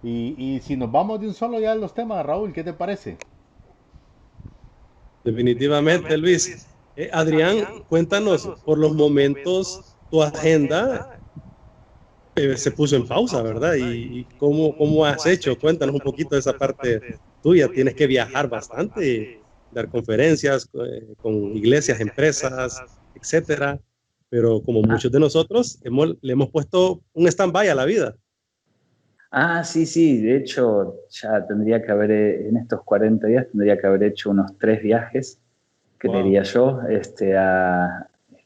Y si nos vamos de un solo ya a los temas, Raúl, ¿qué te parece? Definitivamente, Luis. Adrián, cuéntanos, por los momentos tu agenda se puso en pausa, ¿verdad? ¿Y cómo has hecho? Cuéntanos un poquito de esa parte tuya. Tienes que viajar bastante, dar conferencias con iglesias, empresas, etcétera. Pero como Ah, muchos de nosotros, le hemos puesto un stand-by a la vida. sí, sí, de hecho ya tendría que haber, en estos 40 días tendría que haber hecho unos 3 viajes, Wow. creería yo,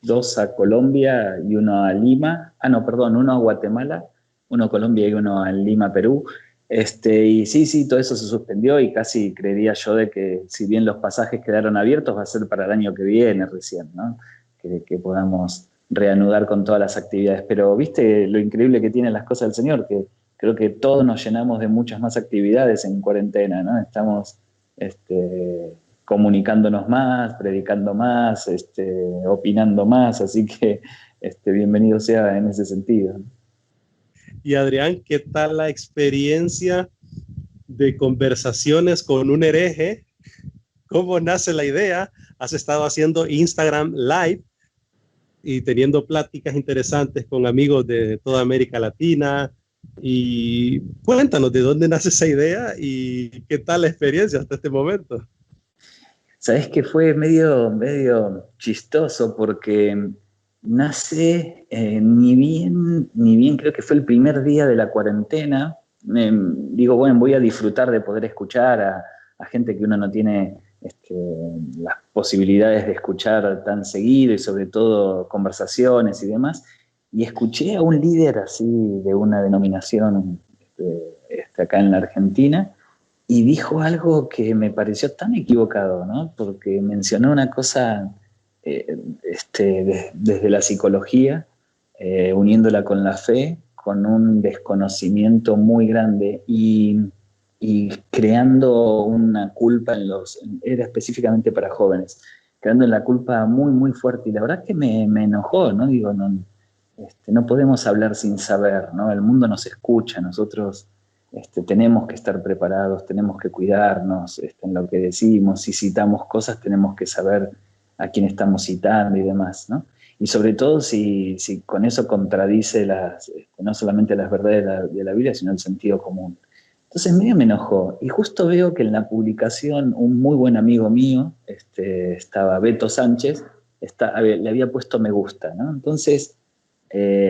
dos a Colombia y uno a Lima, no, perdón, uno a Guatemala, uno a Colombia y uno a Lima, Perú. Y sí, sí, todo eso se suspendió y casi creería yo de que si bien los pasajes quedaron abiertos, va a ser para el año que viene recién, ¿no? Que podamos reanudar con todas las actividades. Pero viste lo increíble que tienen las cosas del Señor, que creo que todos nos llenamos de muchas más actividades en cuarentena, ¿no? Estamos comunicándonos más, predicando más, opinando más, así que bienvenido sea en ese sentido. Y Adrián, ¿qué tal la experiencia de conversaciones con un hereje? ¿Cómo nace la idea? Has estado haciendo Instagram Live y teniendo pláticas interesantes con amigos de toda América Latina. Y cuéntanos de dónde nace esa idea y qué tal la experiencia hasta este momento. Sabés que fue medio chistoso porque nace, ni bien creo que fue el primer día de la cuarentena. Digo, bueno, voy a disfrutar de poder escuchar a gente que uno no tiene las posibilidades de escuchar tan seguido y sobre todo conversaciones y demás. Y escuché a un líder así de una denominación acá en la Argentina y dijo algo que me pareció tan equivocado, ¿no? Porque mencionó una cosa desde la psicología, uniéndola con la fe, con un desconocimiento muy grande y creando una culpa era específicamente para jóvenes, creando la culpa muy, muy fuerte. Y la verdad que me enojó, ¿no? Digo, no, no podemos hablar sin saber, ¿no? El mundo nos escucha, nosotros tenemos que estar preparados, tenemos que cuidarnos en lo que decimos, si citamos cosas tenemos que saber a quién estamos citando y demás, ¿no? Y sobre todo si con eso contradice no solamente las verdades de la Biblia, sino el sentido común. Entonces medio me enojó y justo veo que en la publicación un muy buen amigo mío, estaba Beto Sánchez, le había puesto me gusta, ¿no? Entonces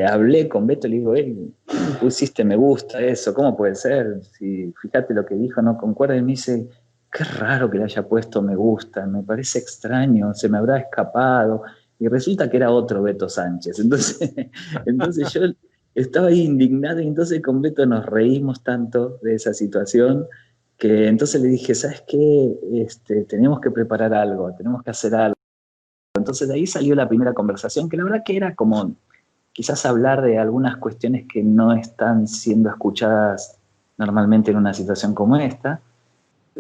hablé con Beto y le digo, hey, pusiste me gusta eso, ¿cómo puede ser? Si fíjate lo que dijo, no concuerda, y me dice, qué raro que le haya puesto me gusta, me parece extraño, se me habrá escapado, y resulta que era otro Beto Sánchez. Entonces yo estaba ahí indignado y entonces con Beto nos reímos tanto de esa situación que entonces le dije, ¿sabes qué? Tenemos que preparar algo, tenemos que hacer algo. Entonces de ahí salió la primera conversación, que la verdad que era como quizás hablar de algunas cuestiones que no están siendo escuchadas normalmente en una situación como esta.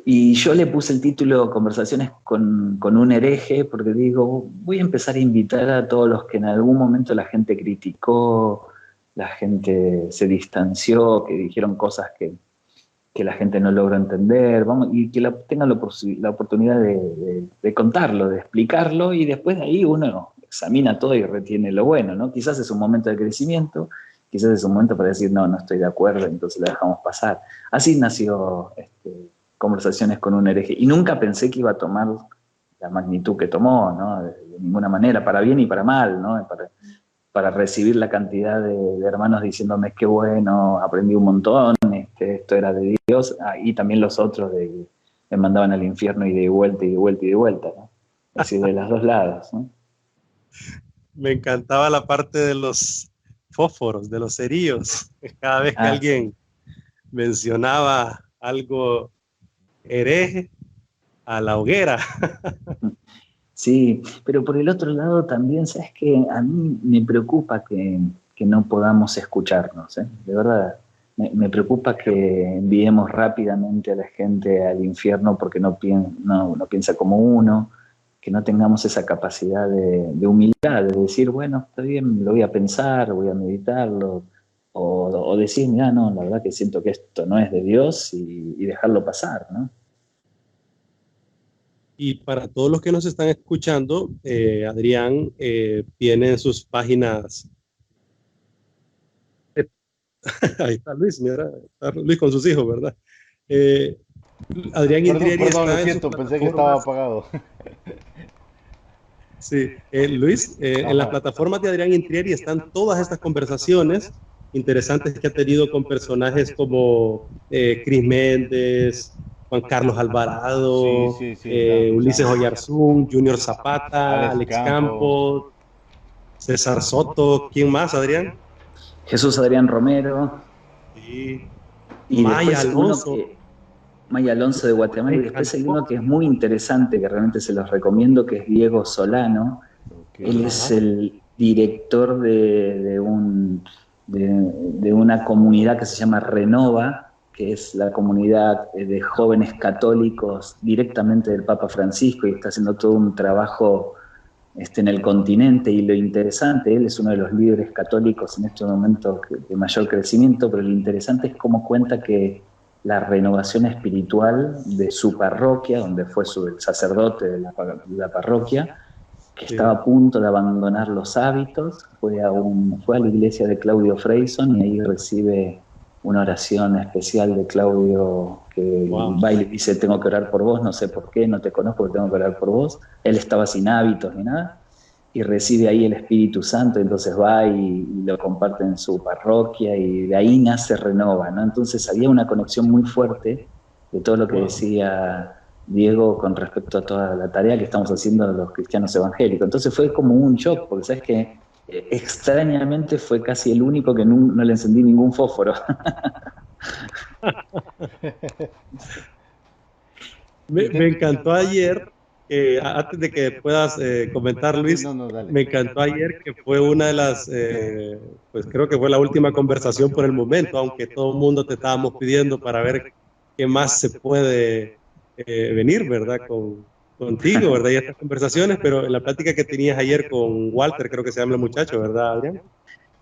Y yo le puse el título Conversaciones con un hereje, porque digo, voy a empezar a invitar a todos los que en algún momento la gente criticó, la gente se distanció, que dijeron cosas que la gente no logra entender, vamos, y que tengan la oportunidad de contarlo, de explicarlo, y después de ahí uno examina todo y retiene lo bueno, ¿no? Quizás es un momento de crecimiento, quizás es un momento para decir, no, no estoy de acuerdo, entonces lo dejamos pasar. Así nació Conversaciones con un hereje, y nunca pensé que iba a tomar la magnitud que tomó, ¿no? De ninguna manera, para bien y para mal, ¿no? Para recibir la cantidad de hermanos diciéndome qué bueno, aprendí un montón, esto era de Dios, y también los otros me mandaban al infierno y de vuelta y de vuelta y de vuelta, ¿no? Es decir, de los dos lados, ¿no? Me encantaba la parte de los fósforos, de los cerillos. Cada vez que Sí. alguien mencionaba algo hereje, a la hoguera. Sí, pero por el otro lado también, ¿sabes qué? A mí me preocupa que no podamos escucharnos, ¿eh? De verdad, me preocupa que enviemos rápidamente a la gente al infierno porque no piensa como uno, que no tengamos esa capacidad de humildad, de decir, bueno, está bien, lo voy a pensar, voy a meditarlo, o decir, mira, no, la verdad que siento que esto no es de Dios y dejarlo pasar, ¿no? Y para todos los que nos están escuchando, Adrián tiene sus páginas. Ahí está Luis, mira, está Luis con sus hijos, ¿verdad? Eh, Adrián Intrieri Perdón, lo está en sus siento, pensé que estaba plataformas. apagado. Sí, Luis, en las Ajá. plataformas de Adrián Intrieri están todas estas conversaciones interesantes que ha tenido con personajes como Chris Méndez, Juan Carlos Sí, Alvarado, sí, sí, estaba Ulises escuchando. Oyarzún, Junior Zapata, Alex Alex Campos. Campos, César Soto, ¿quién más, Adrián? Jesús Adrián Romero, Sí, y Maya después uno Alonso, que, Maya Alonso de Guatemala, me y después hay uno encantó. que es muy interesante, que realmente se los recomiendo, que es Diego Solano. Ok. Él es Ajá, el director de una comunidad que se llama Renova, que es la comunidad de jóvenes católicos directamente del Papa Francisco, y está haciendo todo un trabajo en el continente. Y lo interesante, él es uno de los líderes católicos en este momento de mayor crecimiento, pero lo interesante es cómo cuenta que la renovación espiritual de su parroquia, donde fue el sacerdote de la parroquia, que estaba sí, a punto de abandonar los hábitos, fue a la iglesia de Claudio Freyson, y ahí recibe una oración especial de Claudio, que wow, va y le dice: tengo que orar por vos, no sé por qué, no te conozco, pero tengo que orar por vos. Él estaba sin hábitos ni nada, y recibe ahí el Espíritu Santo. Entonces va y lo comparte en su parroquia, y de ahí nace Renova, ¿no? Entonces había una conexión muy fuerte de todo lo que wow. decía Diego con respecto a toda la tarea que estamos haciendo los cristianos evangélicos. Entonces fue como un shock, porque sabes que extrañamente fue casi el único que no le encendí ningún fósforo. Y Me encantó ayer, antes de que puedas comentar, Sí, Luis, no, no, dale. me encantó ayer que fue una de las, pues creo que fue la última conversación por el momento, aunque todo el mundo te estábamos pidiendo para ver qué más se puede venir, ¿verdad? Contigo, ¿verdad? Y estas conversaciones, pero en la plática que tenías ayer con Walter, creo que se llama el muchacho, ¿verdad, Adrián?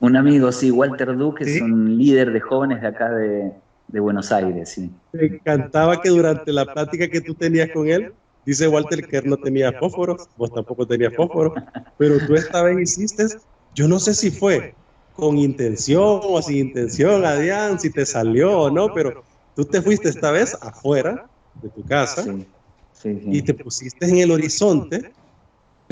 Un amigo, sí, Walter Duque, es Sí, un líder de jóvenes de acá de Buenos Aires, sí. me encantaba que durante la plática que tú tenías con él, dice Walter que él no tenía fósforos, vos tampoco tenías fósforos, pero tú esta vez hiciste, yo no sé si fue con intención o sin intención, Adrián, si te salió o no, pero tú te fuiste esta vez afuera de tu casa Sí, sí, y sí. te pusiste en el horizonte,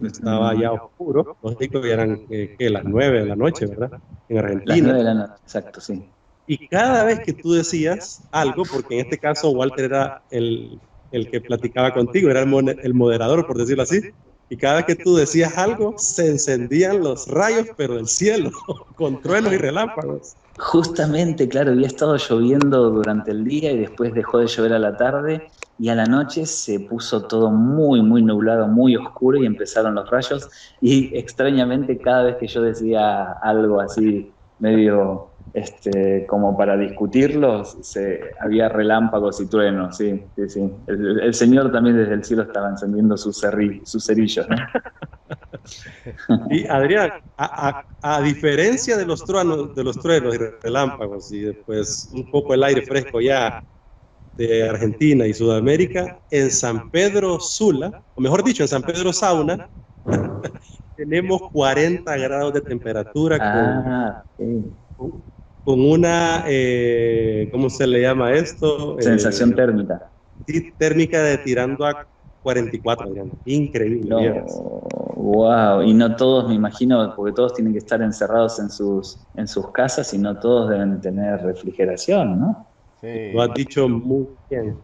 estaba ya oscuro, lógico, ya eran que las 9 de la noche, ¿verdad? En Las Argentina. 9 de la noche, exacto, sí. Y cada vez que tú decías algo, porque en este caso Walter era el que platicaba contigo, era el moderador, por decirlo así, y cada vez que tú decías algo, se encendían los rayos, pero del cielo, con truenos y relámpagos. Justamente, claro, había estado lloviendo durante el día y después dejó de llover a la tarde, y a la noche se puso todo muy, muy nublado, muy oscuro, y empezaron los rayos. Y extrañamente, cada vez que yo decía algo así medio como para discutirlos, había relámpagos y truenos, sí, sí, sí. El Señor también desde el cielo estaba encendiendo sus cerillos, ¿no? Y Adrián, a diferencia de los truenos y relámpagos, y después un poco el aire fresco ya de Argentina y Sudamérica, en San Pedro Sula, o mejor dicho, en San Pedro Sauna, tenemos 40 grados de temperatura Ah, sí. con una, ¿cómo se le llama esto? Sensación térmica. Sí, térmica de tirando a 44, Adrián. Increíble, vieras. No, wow. Y no todos, me imagino, porque todos tienen que estar encerrados en sus casas, y no todos deben tener refrigeración, ¿no? Lo Sí. has dicho muy bien.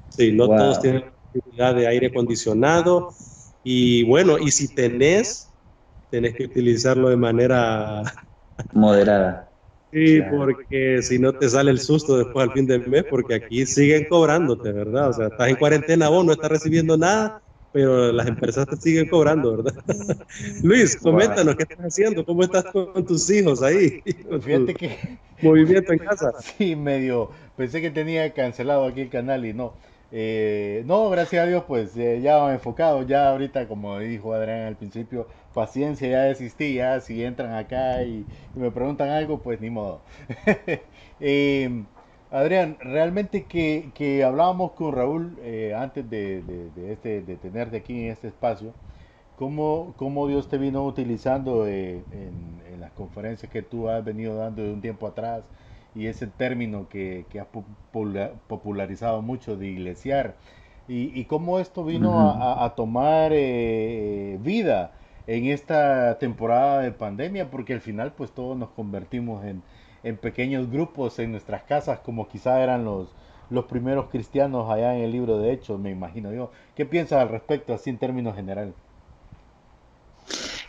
Sí, no todos Wow. tienen la posibilidad de aire acondicionado. Y bueno, y si tenés que utilizarlo de manera. Moderada. Sí, Claro. porque si no te sale el susto después al fin del mes, porque aquí siguen cobrándote, ¿verdad? O sea, estás en cuarentena, vos no estás recibiendo nada, pero las empresas te siguen cobrando, ¿verdad? Luis, Wow. coméntanos, ¿qué estás haciendo? ¿Cómo estás con tus hijos ahí? Con tu Fíjate que movimiento en casa. sí, medio. Pensé que tenía cancelado aquí el canal y no. No, gracias a Dios, pues ya enfocado, ya ahorita, como dijo Adrián al principio, paciencia, ya desistí, ya si entran acá y me preguntan algo, pues ni modo. Eh, Adrián, realmente que hablábamos con Raúl antes de tenerte aquí en este espacio, cómo Dios te vino utilizando en las conferencias que tú has venido dando de un tiempo atrás y ese término que has popularizado mucho de iglesiar y cómo esto vino Ujú. a tomar vida en esta temporada de pandemia, porque al final pues todos nos convertimos en pequeños grupos en nuestras casas, como quizá eran los primeros cristianos allá en el libro de Hechos, me imagino yo. ¿Qué piensas al respecto, así en términos generales?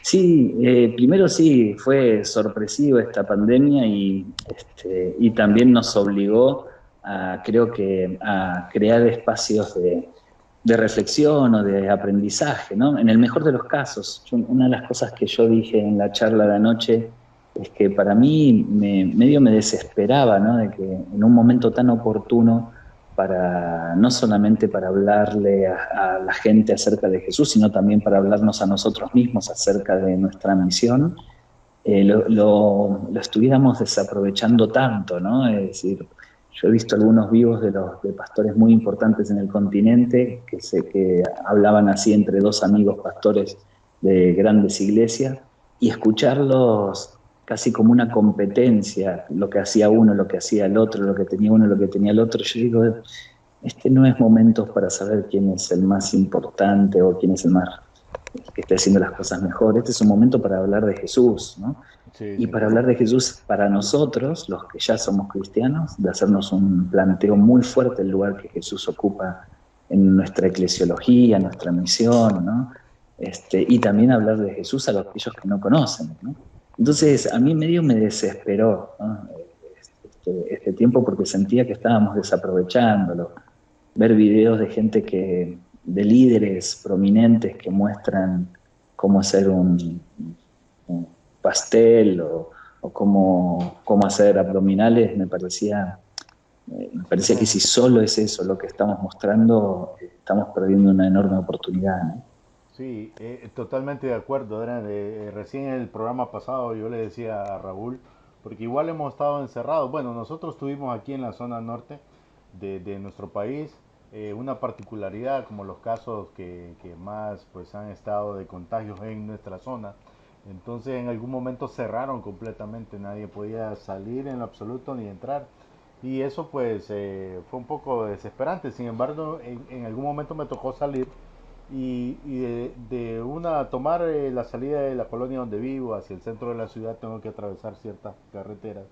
Sí, primero sí, fue sorpresivo esta pandemia y también nos obligó a, creo que, a crear espacios de reflexión o de aprendizaje, ¿no? En el mejor de los casos, una de las cosas que yo dije en la charla de anoche es que para mí medio me desesperaba, ¿no? De que en un momento tan oportuno para no solamente para hablarle a la gente acerca de Jesús, sino también para hablarnos a nosotros mismos acerca de nuestra misión, lo estuviéramos desaprovechando tanto, ¿no? Es decir, yo he visto algunos vivos de pastores muy importantes en el continente que hablaban así entre dos amigos pastores de grandes iglesias y escucharlos casi como una competencia, lo que hacía uno, lo que hacía el otro, lo que tenía uno, lo que tenía el otro. Yo digo, este no es momento para saber quién es el más importante o quién es el más que esté haciendo las cosas mejor. Este es un momento para hablar de Jesús, ¿no? Sí, Y sin para duda. hablar de Jesús para nosotros, los que ya somos cristianos, de hacernos un planteo muy fuerte del lugar que Jesús ocupa en nuestra eclesiología, en nuestra misión, ¿no? Y también hablar de Jesús a aquellos que no conocen, ¿no? Entonces, a mí medio me desesperó, ¿no? Este tiempo porque sentía que estábamos desaprovechándolo. Ver videos de gente de líderes prominentes que muestran cómo hacer un pastel o cómo hacer abdominales, me parecía que si solo es eso lo que estamos mostrando, estamos perdiendo una enorme oportunidad, ¿no? Sí, totalmente de acuerdo, Adrián. Recién en el programa pasado yo le decía a Raúl, porque igual hemos estado encerrados. Bueno, nosotros tuvimos aquí en la zona norte de nuestro país una particularidad, como los casos que más pues han estado de contagios en nuestra zona. Entonces en algún momento cerraron completamente, nadie podía salir en lo absoluto ni entrar. Y eso pues fue un poco desesperante. Sin embargo, en algún momento me tocó salir y de una tomar la salida de la colonia donde vivo hacia el centro de la ciudad tengo que atravesar ciertas carreteras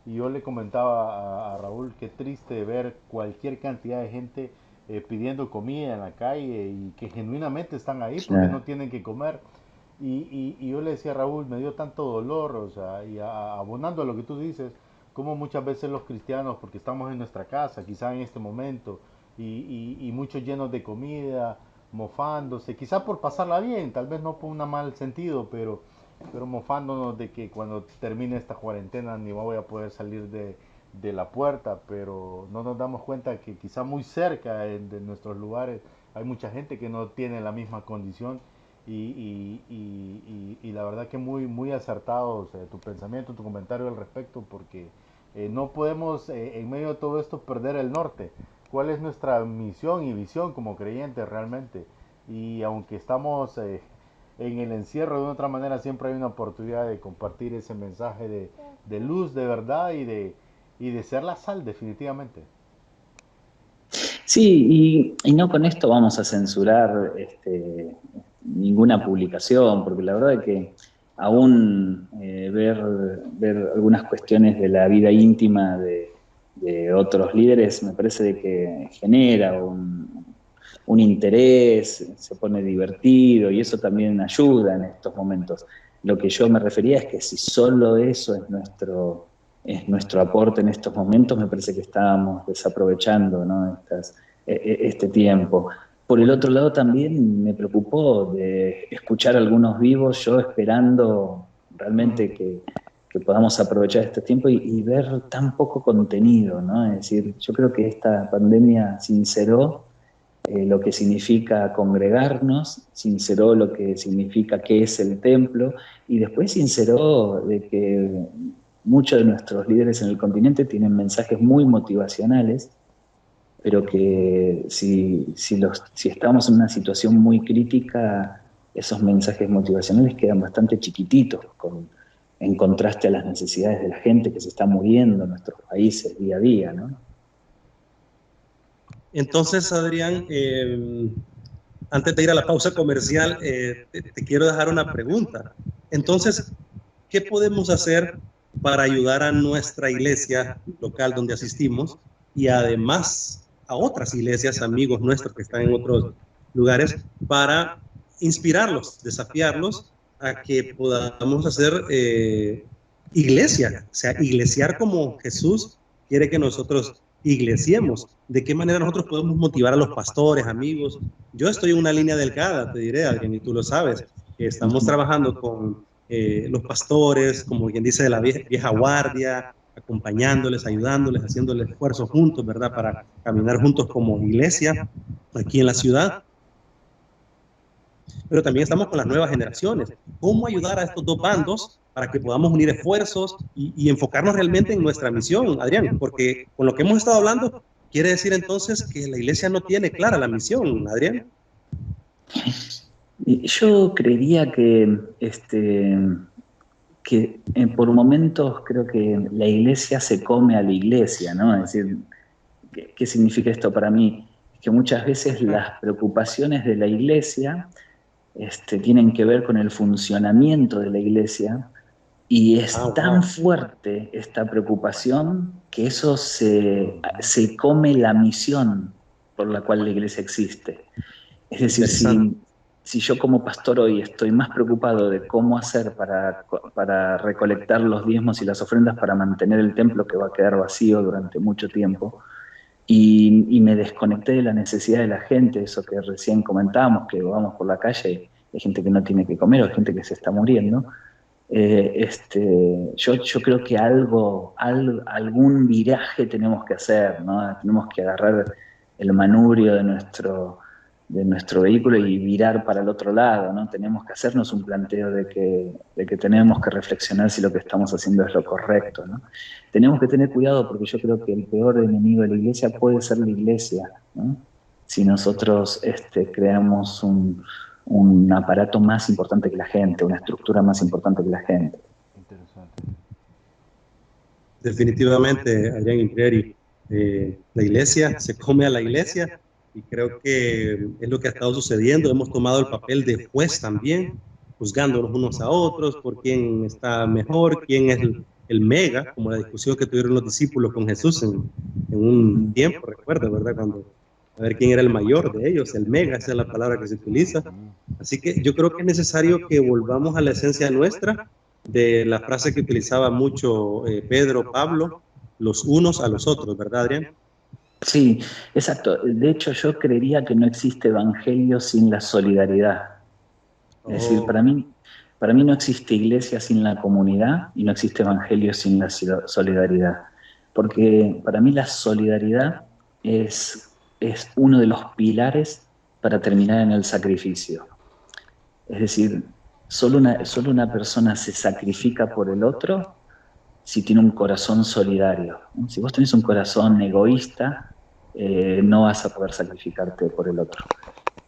y yo le comentaba a Raúl qué triste ver cualquier cantidad de gente pidiendo comida en la calle y que genuinamente están ahí porque no Claro. tienen que comer y yo le decía a Raúl, me dio tanto dolor, o sea, y abonando a lo que tú dices, como muchas veces los cristianos, porque estamos en nuestra casa, quizá en este momento, y muchos llenos de comida, mofándose, quizá por pasarla bien, tal vez no por un mal sentido, pero mofándonos de que cuando termine esta cuarentena ni voy a poder salir de la puerta, pero no nos damos cuenta que quizá muy cerca de nuestros lugares hay mucha gente que no tiene la misma condición y la verdad que muy acertado, o sea, tu pensamiento, tu comentario al respecto, porque no podemos en medio de todo esto perder el norte. ¿Cuál es nuestra misión y visión como creyentes realmente? Y aunque estamos en el encierro de una otra manera, siempre hay una oportunidad de compartir ese mensaje de luz, de verdad y de ser la sal definitivamente. Sí, y no con esto vamos a censurar ninguna publicación, porque la verdad es que aún ver algunas cuestiones de la vida íntima de otros líderes me parece de que genera un interés, se pone divertido y eso también ayuda en estos momentos. Lo que yo me refería es que si solo eso es nuestro aporte en estos momentos, me parece que estábamos desaprovechando, ¿no? Este tiempo. Por el otro lado también me preocupó de escuchar algunos vivos, yo esperando realmente que podamos aprovechar este tiempo y ver tan poco contenido, ¿no? Es decir, yo creo que esta pandemia sinceró lo que significa congregarnos, sinceró lo que significa qué es el templo, y después sinceró de que muchos de nuestros líderes en el continente tienen mensajes muy motivacionales, pero que si estamos en una situación muy crítica, esos mensajes motivacionales quedan bastante chiquititos en contraste a las necesidades de la gente que se está muriendo en nuestros países día a día, ¿no? Entonces, Adrián, antes de ir a la pausa comercial, te quiero dejar una pregunta. Entonces, ¿qué podemos hacer para ayudar a nuestra iglesia local donde asistimos y además a otras iglesias, amigos nuestros que están en otros lugares, para inspirarlos, desafiarlos a que podamos hacer iglesia, o sea, iglesiar como Jesús quiere que nosotros iglesiemos? ¿De qué manera nosotros podemos motivar a los pastores, amigos? Yo estoy en una línea delgada, te diré, Adrián, y tú lo sabes. Estamos trabajando con los pastores, como quien dice, de la vieja guardia, acompañándoles, ayudándoles, haciendo el esfuerzo juntos, ¿verdad? Para caminar juntos como iglesia aquí en la ciudad. Pero también estamos con las nuevas generaciones. ¿Cómo ayudar a estos dos bandos para que podamos unir esfuerzos y enfocarnos realmente en nuestra misión, Adrián? Porque con lo que hemos estado hablando, quiere decir entonces que la iglesia no tiene clara la misión, Adrián. Yo creería que por momentos creo que la iglesia se come a la iglesia, ¿no? Es decir, ¿qué significa esto para mí? Que muchas veces las preocupaciones de la iglesia tienen que ver con el funcionamiento de la iglesia, y es tan fuerte esta preocupación que eso se come la misión por la cual la iglesia existe. Es decir, si yo como pastor hoy estoy más preocupado de cómo hacer para recolectar los diezmos y las ofrendas para mantener el templo que va a quedar vacío durante mucho tiempo, y me desconecté de la necesidad de la gente, eso que recién comentábamos, que vamos por la calle y hay gente que no tiene que comer o hay gente que se está muriendo, yo creo que algún viraje tenemos que hacer, ¿no? Tenemos que agarrar el manubrio de nuestro vehículo y virar para el otro lado, ¿no? Tenemos que hacernos un planteo de que tenemos que reflexionar si lo que estamos haciendo es lo correcto, ¿no? Tenemos que tener cuidado porque yo creo que el peor enemigo de la iglesia puede ser la iglesia, ¿no? Si nosotros creamos un aparato más importante que la gente, una estructura más importante que la gente. Interesante. Definitivamente, Adrián Imperi, la iglesia se come a la iglesia, y creo que es lo que ha estado sucediendo. Hemos tomado el papel de juez también, juzgándonos unos a otros por quién está mejor, quién es el mega, como la discusión que tuvieron los discípulos con Jesús en un tiempo, recuerda, ¿verdad? Cuando a ver quién era el mayor de ellos, el mega, esa es la palabra que se utiliza. Así que yo creo que es necesario que volvamos a la esencia nuestra, de la frase que utilizaba mucho Pedro, Pablo, los unos a los otros, ¿verdad, Adrián? Sí, exacto. De hecho, yo creería que no existe evangelio sin la solidaridad. Es decir, para mí no existe iglesia sin la comunidad y no existe evangelio sin la solidaridad. Porque para mí la solidaridad es uno de los pilares para terminar en el sacrificio. Es decir, solo una persona se sacrifica por el otro si tiene un corazón solidario. Si vos tenés un corazón egoísta, no vas a poder sacrificarte por el otro.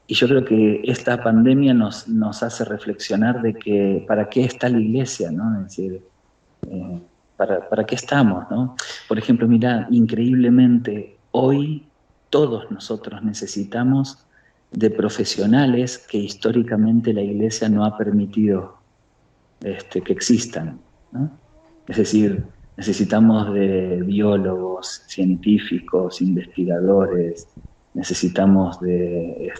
Y yo creo que esta pandemia nos hace reflexionar de que para qué está la iglesia, ¿no? Es decir, ¿para qué estamos, ¿no? Por ejemplo, mirá, increíblemente, hoy todos nosotros necesitamos de profesionales que históricamente la iglesia no ha permitido que existan, ¿no? Es decir, necesitamos de biólogos, científicos, investigadores, necesitamos de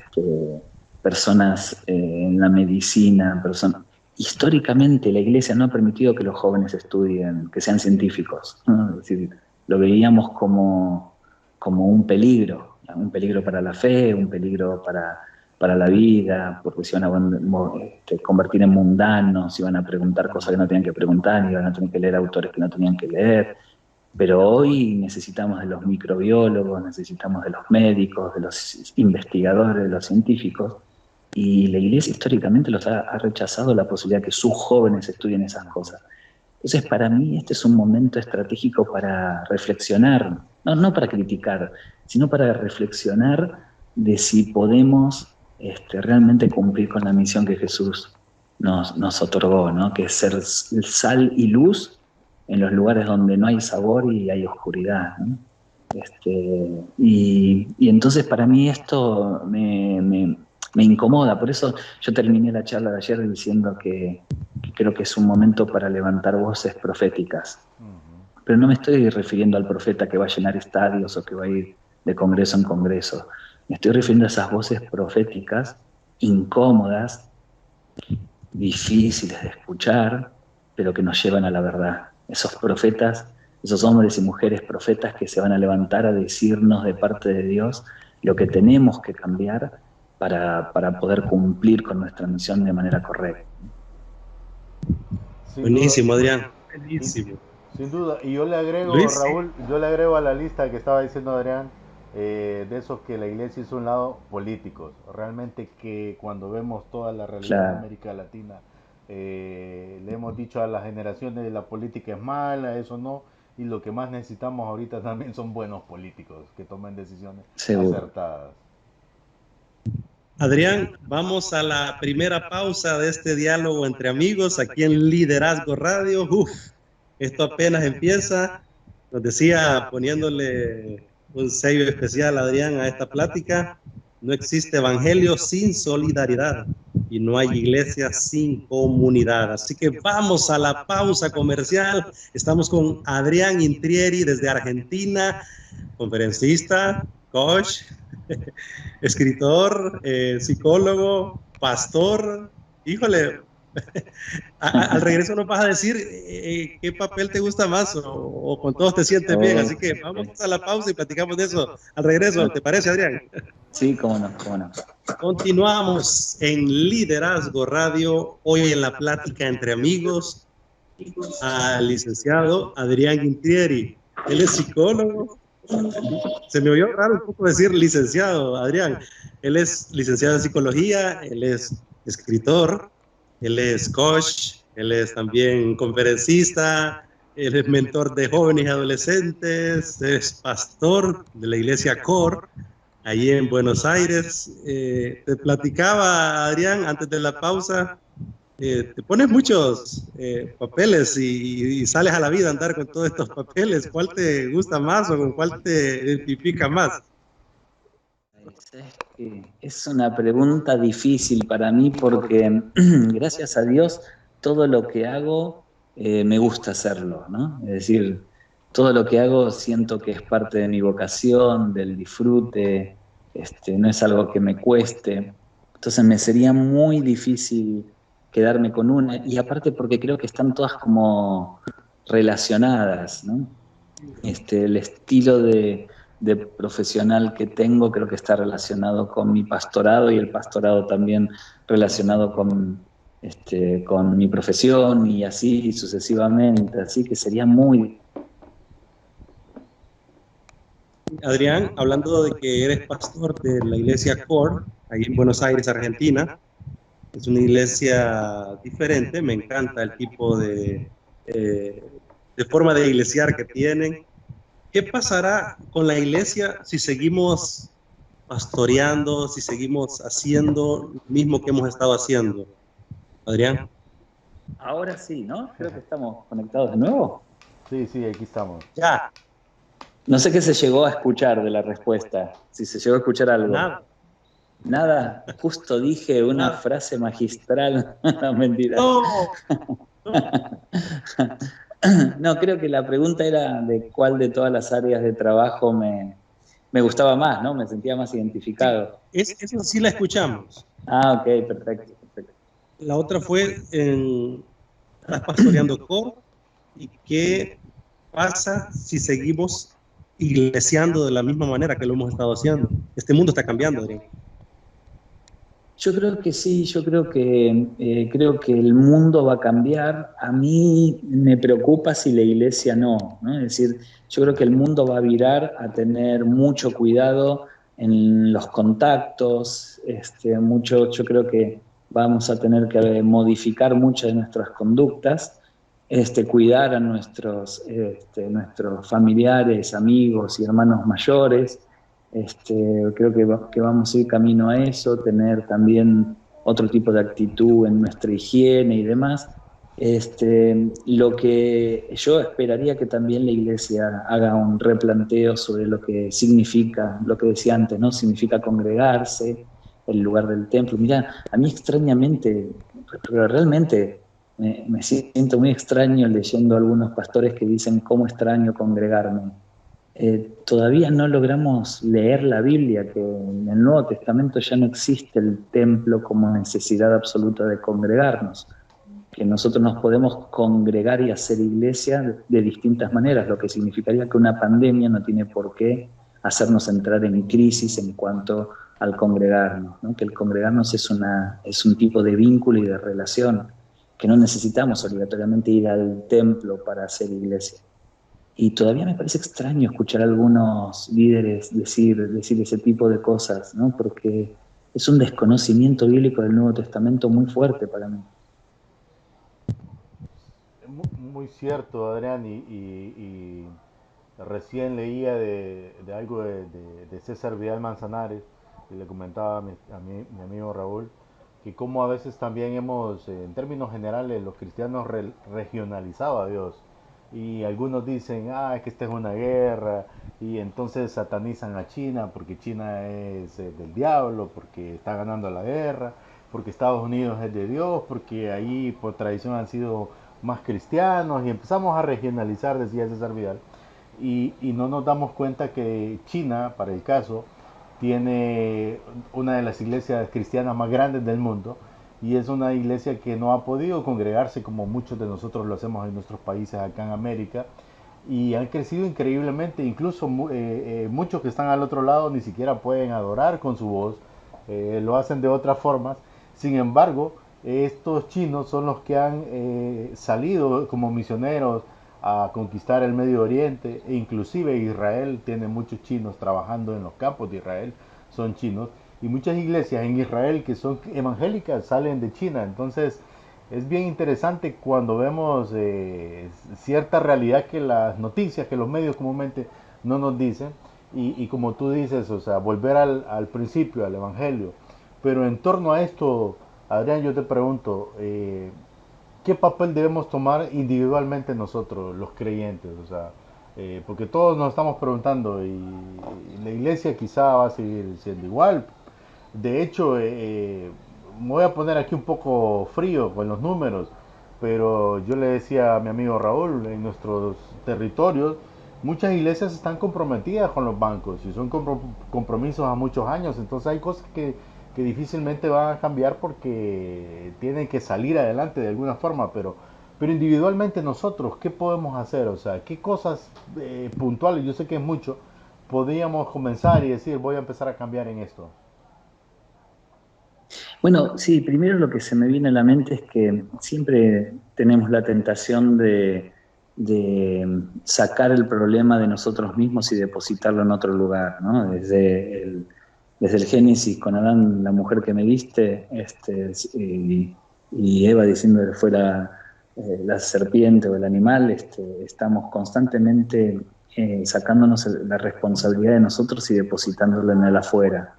personas en la medicina, Históricamente la iglesia no ha permitido que los jóvenes estudien, que sean científicos, ¿no? Es decir, lo veíamos como un peligro para la fe, un peligro para la vida, porque se iban a convertir en mundanos, iban a preguntar cosas que no tenían que preguntar, iban a tener que leer autores que no tenían que leer. Pero hoy necesitamos de los microbiólogos, necesitamos de los médicos, de los investigadores, de los científicos, y la Iglesia históricamente ha rechazado la posibilidad de que sus jóvenes estudien esas cosas. Entonces, para mí, este es un momento estratégico para reflexionar, no para criticar, sino para reflexionar de si podemos realmente cumplir con la misión que Jesús nos otorgó, ¿no? Que es ser sal y luz en los lugares donde no hay sabor y hay oscuridad, ¿no? Y entonces para mí esto me incomoda, por eso yo terminé la charla de ayer diciendo que creo que es un momento para levantar voces proféticas. Pero no me estoy refiriendo al profeta que va a llenar estadios o que va a ir de congreso en congreso. Me estoy refiriendo a esas voces proféticas incómodas, difíciles de escuchar, pero que nos llevan a la verdad. Esos profetas, esos hombres y mujeres profetas que se van a levantar a decirnos de parte de Dios lo que tenemos que cambiar para poder cumplir con nuestra misión de manera correcta. Buenísimo, Adrián. Buenísimo. Sin duda. Y yo le agrego, Luis, Raúl, yo le agrego a la lista que estaba diciendo Adrián, de esos que la iglesia hizo un lado políticos. Realmente que cuando vemos toda la realidad de América Latina, le hemos dicho a las generaciones de la política es mala, eso no. Y lo que más necesitamos ahorita también son buenos políticos que tomen decisiones acertadas. Adrián, vamos a la primera pausa de este diálogo entre amigos aquí en Liderazgo Radio. Esto apenas empieza. Nos decía, poniéndole un sello especial, Adrián, a esta plática, no existe evangelio sin solidaridad y no hay iglesia sin comunidad. Así que vamos a la pausa comercial. Estamos con Adrián Intrieri desde Argentina, conferencista, coach, escritor, psicólogo, pastor. Híjole, al regreso nos vas a decir qué papel te gusta más o con todos te sientes bien. Así que vamos a la pausa y platicamos de eso al regreso. ¿Te parece, Adrián? Sí, cómo no. Continuamos en Liderazgo Radio, hoy en la plática entre amigos, al licenciado Adrián Intrieri. Él es psicólogo. Se me oyó raro un poco decir licenciado, Adrián. Él es licenciado en psicología, él es escritor, él es coach, él es también conferencista, él es mentor de jóvenes y adolescentes, es pastor de la iglesia COR, allí en Buenos Aires. Te platicaba, Adrián, antes de la pausa, te pones muchos papeles y sales a la vida a andar con todos estos papeles. ¿Cuál te gusta más o con cuál te identifica más? Es una pregunta difícil para mí porque, gracias a Dios, todo lo que hago me gusta hacerlo, ¿no? Es decir, todo lo que hago siento que es parte de mi vocación, del disfrute, no es algo que me cueste. Entonces me sería muy difícil quedarme con una, y aparte porque creo que están todas como relacionadas, ¿no? El estilo de profesional que tengo creo que está relacionado con mi pastorado y el pastorado también relacionado con mi profesión y así sucesivamente, así que sería muy... Adrián, hablando de que eres pastor de la iglesia COR, ahí en Buenos Aires, Argentina, es una iglesia diferente, me encanta el tipo de forma de iglesiar que tienen. ¿Qué pasará con la iglesia si seguimos pastoreando, si seguimos haciendo lo mismo que hemos estado haciendo? Adrián. Ahora sí, ¿no? Creo que estamos conectados de nuevo. Sí, aquí estamos. Ya. No sé qué se llegó a escuchar de la respuesta, si se llegó a escuchar algo. Nada, justo dije una frase magistral. No, mentira. No, creo que la pregunta era de cuál de todas las áreas de trabajo me gustaba más, ¿no? Me sentía más identificado. Eso sí la escuchamos. Ah, ok, perfecto. La otra fue estás pastoreando COR, y qué pasa si seguimos iglesiando de la misma manera que lo hemos estado haciendo. Este mundo está cambiando, Adrián. Yo creo que sí, creo que el mundo va a cambiar. A mí me preocupa si la iglesia no. Es decir, yo creo que el mundo va a virar a tener mucho cuidado en los contactos, yo creo que vamos a tener que modificar muchas de nuestras conductas, cuidar a nuestros familiares, amigos y hermanos mayores. Creo que vamos a ir camino a eso, tener también otro tipo de actitud en nuestra higiene y demás. Lo que yo esperaría que también la iglesia haga un replanteo sobre lo que significa, lo que decía antes, ¿no? Significa congregarse, el lugar del templo. Mirá, a mí extrañamente, pero realmente me siento muy extraño leyendo a algunos pastores que dicen cómo extraño congregarme. Todavía no logramos leer la Biblia, que en el Nuevo Testamento ya no existe el templo como necesidad absoluta de congregarnos, que nosotros nos podemos congregar y hacer iglesia de distintas maneras, lo que significaría que una pandemia no tiene por qué hacernos entrar en crisis en cuanto al congregarnos, ¿no? Que el congregarnos es un tipo de vínculo y de relación, que no necesitamos obligatoriamente ir al templo para hacer iglesia. Y todavía me parece extraño escuchar a algunos líderes decir ese tipo de cosas, ¿no? Porque es un desconocimiento bíblico del Nuevo Testamento muy fuerte para mí. Muy cierto, Adrián, y recién leía de algo de César Vidal Manzanares, y le comentaba mi amigo Raúl, que como a veces también hemos, en términos generales, los cristianos regionalizado a Dios. Y algunos dicen, es que esta es una guerra, y entonces satanizan a China porque China es del diablo, porque está ganando la guerra, porque Estados Unidos es de Dios, porque ahí por tradición han sido más cristianos, y empezamos a regionalizar, decía César Vidal, y no nos damos cuenta que China, para el caso, tiene una de las iglesias cristianas más grandes del mundo, y es una iglesia que no ha podido congregarse como muchos de nosotros lo hacemos en nuestros países acá en América, y han crecido increíblemente. Incluso muchos que están al otro lado ni siquiera pueden adorar con su voz, lo hacen de otras formas. Sin embargo, estos chinos son los que han salido como misioneros a conquistar el Medio Oriente, e inclusive Israel tiene muchos chinos trabajando en los campos de Israel, son chinos, y muchas iglesias en Israel que son evangélicas salen de China. Entonces es bien interesante cuando vemos cierta realidad que las noticias, que los medios comúnmente no nos dicen, y como tú dices, o sea, volver al principio, al evangelio. Pero en torno a esto, Adrián, yo te pregunto, ¿qué papel debemos tomar individualmente nosotros, los creyentes? O sea, porque todos nos estamos preguntando, y la iglesia quizá va a seguir siendo igual. De hecho, me voy a poner aquí un poco frío con los números, pero yo le decía a mi amigo Raúl, en nuestros territorios, muchas iglesias están comprometidas con los bancos, y son compromisos a muchos años. Entonces hay cosas que difícilmente van a cambiar porque tienen que salir adelante de alguna forma, pero individualmente nosotros, ¿qué podemos hacer? O sea, ¿qué cosas puntuales, yo sé que es mucho, podríamos comenzar y decir, voy a empezar a cambiar en esto? Bueno, sí, primero lo que se me viene a la mente es que siempre tenemos la tentación de sacar el problema de nosotros mismos y depositarlo en otro lugar, ¿no? Desde el Génesis con Adán, la mujer que me diste, y Eva diciendo que fuera la serpiente o el animal, estamos constantemente sacándonos la responsabilidad de nosotros y depositándolo en el afuera.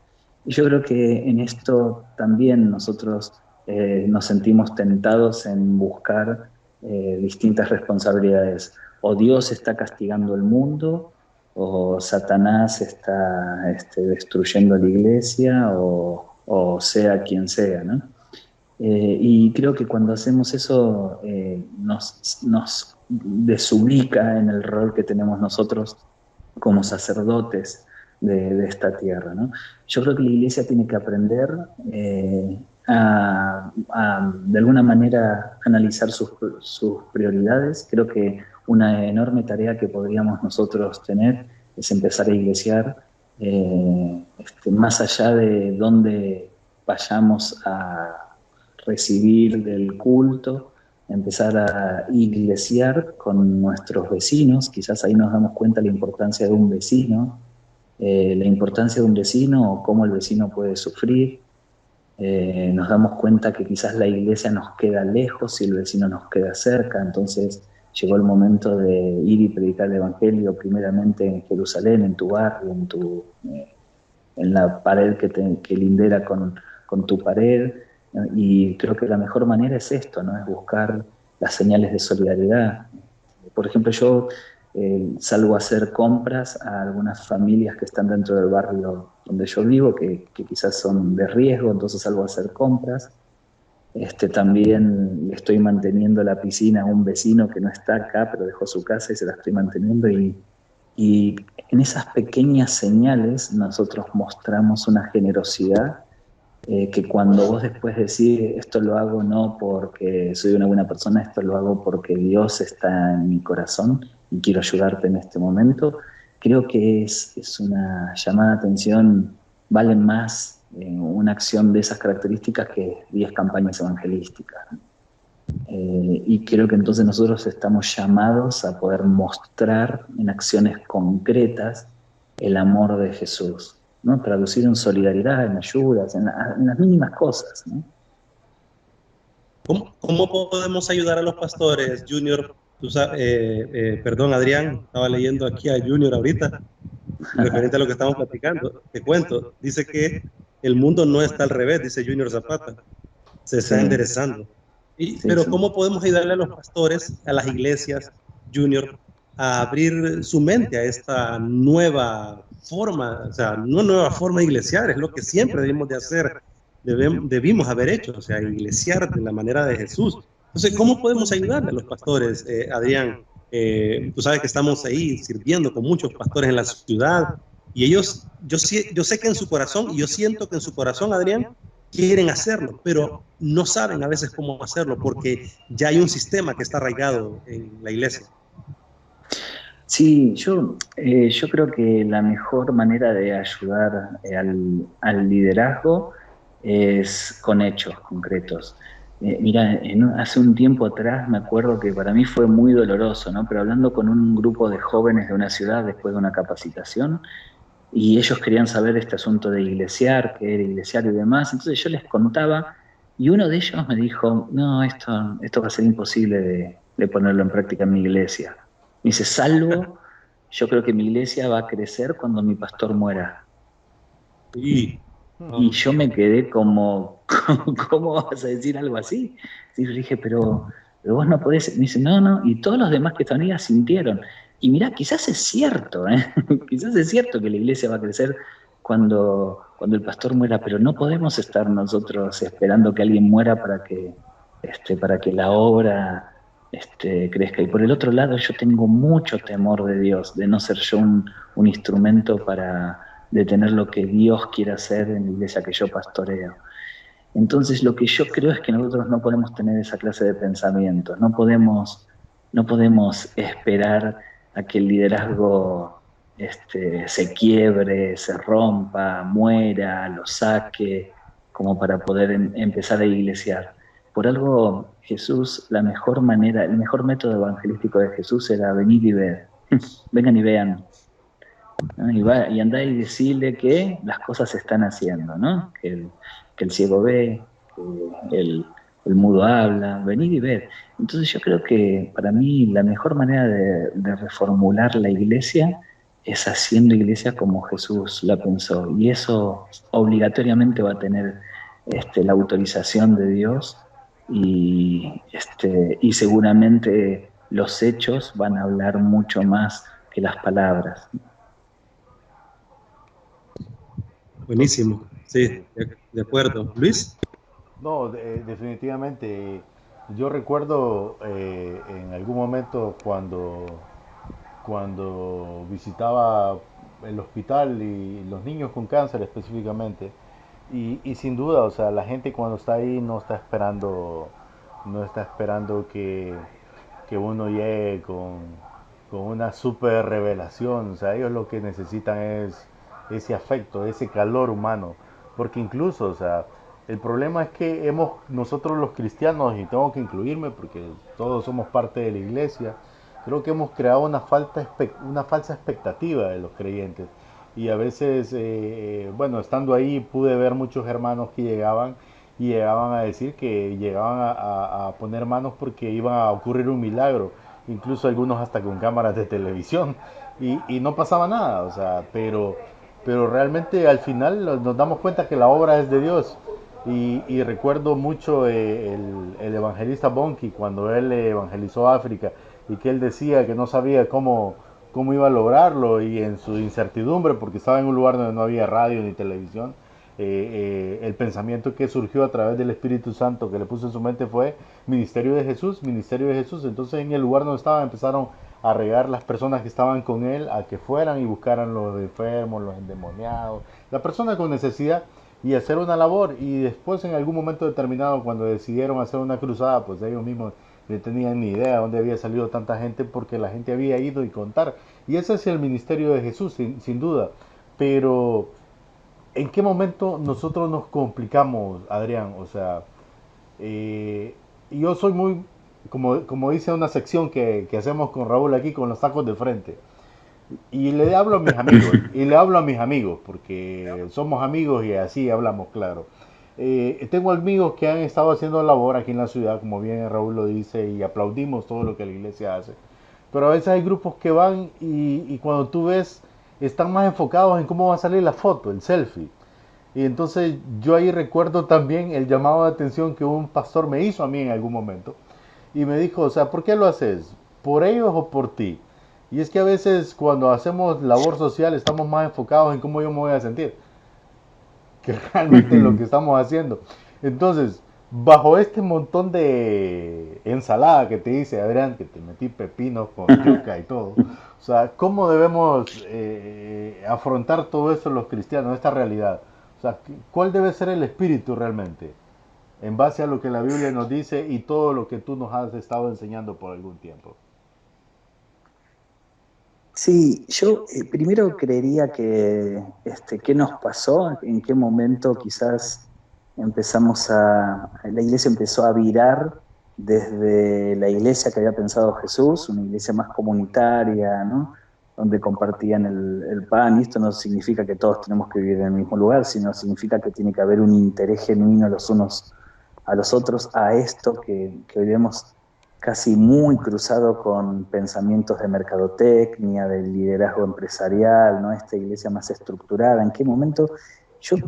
Y yo creo que en esto también nosotros nos sentimos tentados en buscar distintas responsabilidades. O Dios está castigando el mundo, o Satanás está destruyendo la iglesia, o sea quien sea, ¿no? Y creo que cuando hacemos eso nos desubica en el rol que tenemos nosotros como sacerdotes de esta tierra, ¿no? Yo creo que la iglesia tiene que aprender de alguna manera, analizar sus prioridades. Creo que una enorme tarea que podríamos nosotros tener es empezar a iglesiar más allá de dónde vayamos a recibir del culto, empezar a iglesiar con nuestros vecinos. Quizás ahí nos damos cuenta de la importancia de un vecino, la importancia de un vecino o cómo el vecino puede sufrir. Nos damos cuenta que quizás la iglesia nos queda lejos y el vecino nos queda cerca, entonces llegó el momento de ir y predicar el Evangelio primeramente en Jerusalén, en tu barrio, en la pared que lindera con tu pared, ¿no? Y creo que la mejor manera es esto, ¿no? Es buscar las señales de solidaridad. Por ejemplo, yo salgo a hacer compras a algunas familias que están dentro del barrio donde yo vivo, que quizás son de riesgo, entonces salgo a hacer compras. También le estoy manteniendo la piscina a un vecino que no está acá, pero dejó su casa y se la estoy manteniendo. Y en esas pequeñas señales nosotros mostramos una generosidad que cuando vos después decís, esto lo hago no porque soy una buena persona, esto lo hago porque Dios está en mi corazón y quiero ayudarte en este momento, creo que es una llamada de atención, vale más una acción de esas características que 10 campañas evangelísticas. Y creo que entonces nosotros estamos llamados a poder mostrar en acciones concretas el amor de Jesús, ¿no? Traducir en solidaridad, en ayudas, en las mínimas cosas, ¿no? ¿Cómo podemos ayudar a los pastores, Junior? Perdón, Adrián, estaba leyendo aquí a Junior ahorita, referente a lo que estamos platicando. Te cuento, dice que el mundo no está al revés, dice Junior Zapata, se está enderezando. Pero Sí. ¿cómo podemos ayudarle a los pastores, a las iglesias, Junior, a abrir su mente a esta nueva forma, o sea, no nueva forma de iglesiar, es lo que siempre debimos de hacer, debimos haber hecho, o sea, iglesiar de la manera de Jesús? Entonces, ¿cómo podemos ayudarle a los pastores, Adrián? Tú sabes que estamos ahí sirviendo con muchos pastores en la ciudad y ellos, yo sé que en su corazón, y yo siento que en su corazón, Adrián, quieren hacerlo, pero no saben a veces cómo hacerlo porque ya hay un sistema que está arraigado en la iglesia. Sí, yo creo que la mejor manera de ayudar al liderazgo es con hechos concretos. Mira, hace un tiempo atrás me acuerdo que para mí fue muy doloroso, ¿no? Pero hablando con un grupo de jóvenes de una ciudad después de una capacitación, y ellos querían saber este asunto de iglesiar, qué era iglesiar y demás, entonces yo les contaba, y uno de ellos me dijo, no, esto va a ser imposible de ponerlo en práctica en mi iglesia. Me dice, salvo, yo creo que mi iglesia va a crecer cuando mi pastor muera. Y, Y yo me quedé como, ¿cómo vas a decir algo así? Y yo le dije, pero vos no podés. Me dice, no, no. Y todos los demás que estaban ahí asintieron. Y mirá, quizás es cierto, ¿eh? Quizás es cierto que la iglesia va a crecer cuando el pastor muera, pero no podemos estar nosotros esperando que alguien muera para que la obra crezca. Y por el otro lado, yo tengo mucho temor de Dios, de no ser yo un instrumento para detener lo que Dios quiere hacer en la iglesia que yo pastoreo. Entonces lo que yo creo es que nosotros no podemos tener esa clase de pensamientos, no podemos esperar a que el liderazgo se quiebre, se rompa, muera, lo saque, como para poder empezar a iglesiar. Por algo Jesús, la mejor manera, el mejor método evangelístico de Jesús era venir y ver. Vengan y vean, ¿no? Y andá y decirle que las cosas se están haciendo, ¿no? Que el ciego ve, que el mudo habla, venir y ver. Entonces yo creo que para mí la mejor manera de reformular la iglesia es haciendo iglesia como Jesús la pensó. Y eso obligatoriamente va a tener la autorización de Dios y seguramente los hechos van a hablar mucho más que las palabras. buenísimo, sí, de acuerdo. Luis. No, definitivamente. Yo recuerdo en algún momento cuando visitaba el hospital y los niños con cáncer específicamente, y sin duda, o sea, la gente cuando está ahí no está esperando que uno llegue con una super revelación, o sea, ellos lo que necesitan es ese afecto, ese calor humano, porque incluso, o sea, El problema es que nosotros los cristianos, y tengo que incluirme porque todos somos parte de la iglesia, creo que hemos creado una falsa expectativa de los creyentes. Y a veces, bueno, estando ahí pude ver muchos hermanos que llegaban y llegaban a decir que llegaban a poner manos porque iba a ocurrir un milagro, incluso algunos hasta con cámaras de televisión, y no pasaba nada, o sea, pero realmente al final nos damos cuenta que la obra es de Dios. Y recuerdo mucho el evangelista Bonky cuando él evangelizó África y que él decía que no sabía cómo iba a lograrlo y en su incertidumbre, porque estaba en un lugar donde no había radio ni televisión, el pensamiento que surgió a través del Espíritu Santo que le puso en su mente fue ministerio de Jesús, ministerio de Jesús. Entonces en el lugar donde estaba empezaron a regar las personas que estaban con él a que fueran y buscaran los enfermos, los endemoniados, la persona con necesidad y hacer una labor. Y después en algún momento determinado cuando decidieron hacer una cruzada, pues ellos mismos no tenían ni idea de dónde había salido tanta gente porque la gente había ido y contar. Y ese es el ministerio de Jesús, sin duda. Pero ¿en qué momento nosotros nos complicamos, Adrián? O sea, eh, yo soy muy, como dice una sección que hacemos con Raúl aquí, con los tacos de frente. Y le hablo a mis amigos, porque somos amigos y así hablamos, claro. Tengo amigos que han estado haciendo labor aquí en la ciudad, como bien Raúl lo dice, y aplaudimos todo lo que la iglesia hace. Pero a veces hay grupos que van y cuando tú ves, están más enfocados en cómo va a salir la foto, el selfie. Y entonces yo ahí recuerdo también el llamado de atención que un pastor me hizo a mí en algún momento. Y me dijo, o sea, ¿por qué lo haces? ¿Por ellos o por ti? Y es que a veces cuando hacemos labor social estamos más enfocados en cómo yo me voy a sentir que realmente en lo que estamos haciendo. Entonces, bajo este montón de ensalada que te dice Adrián, que te metí pepinos con yuca y todo, o sea, ¿cómo debemos afrontar todo esto los cristianos, esta realidad? O sea, ¿cuál debe ser el espíritu realmente? En base a lo que la Biblia nos dice y todo lo que tú nos has estado enseñando por algún tiempo. Sí, yo primero creería que qué nos pasó, en qué momento quizás la iglesia empezó a virar desde la iglesia que había pensado Jesús, una iglesia más comunitaria, ¿no? Donde compartían el pan, y esto no significa que todos tenemos que vivir en el mismo lugar, sino significa que tiene que haber un interés genuino los unos a los otros, a esto que hoy vemos casi muy cruzado con pensamientos de mercadotecnia, del liderazgo empresarial, ¿no? Esta iglesia más estructurada. ¿En qué momento? Yo,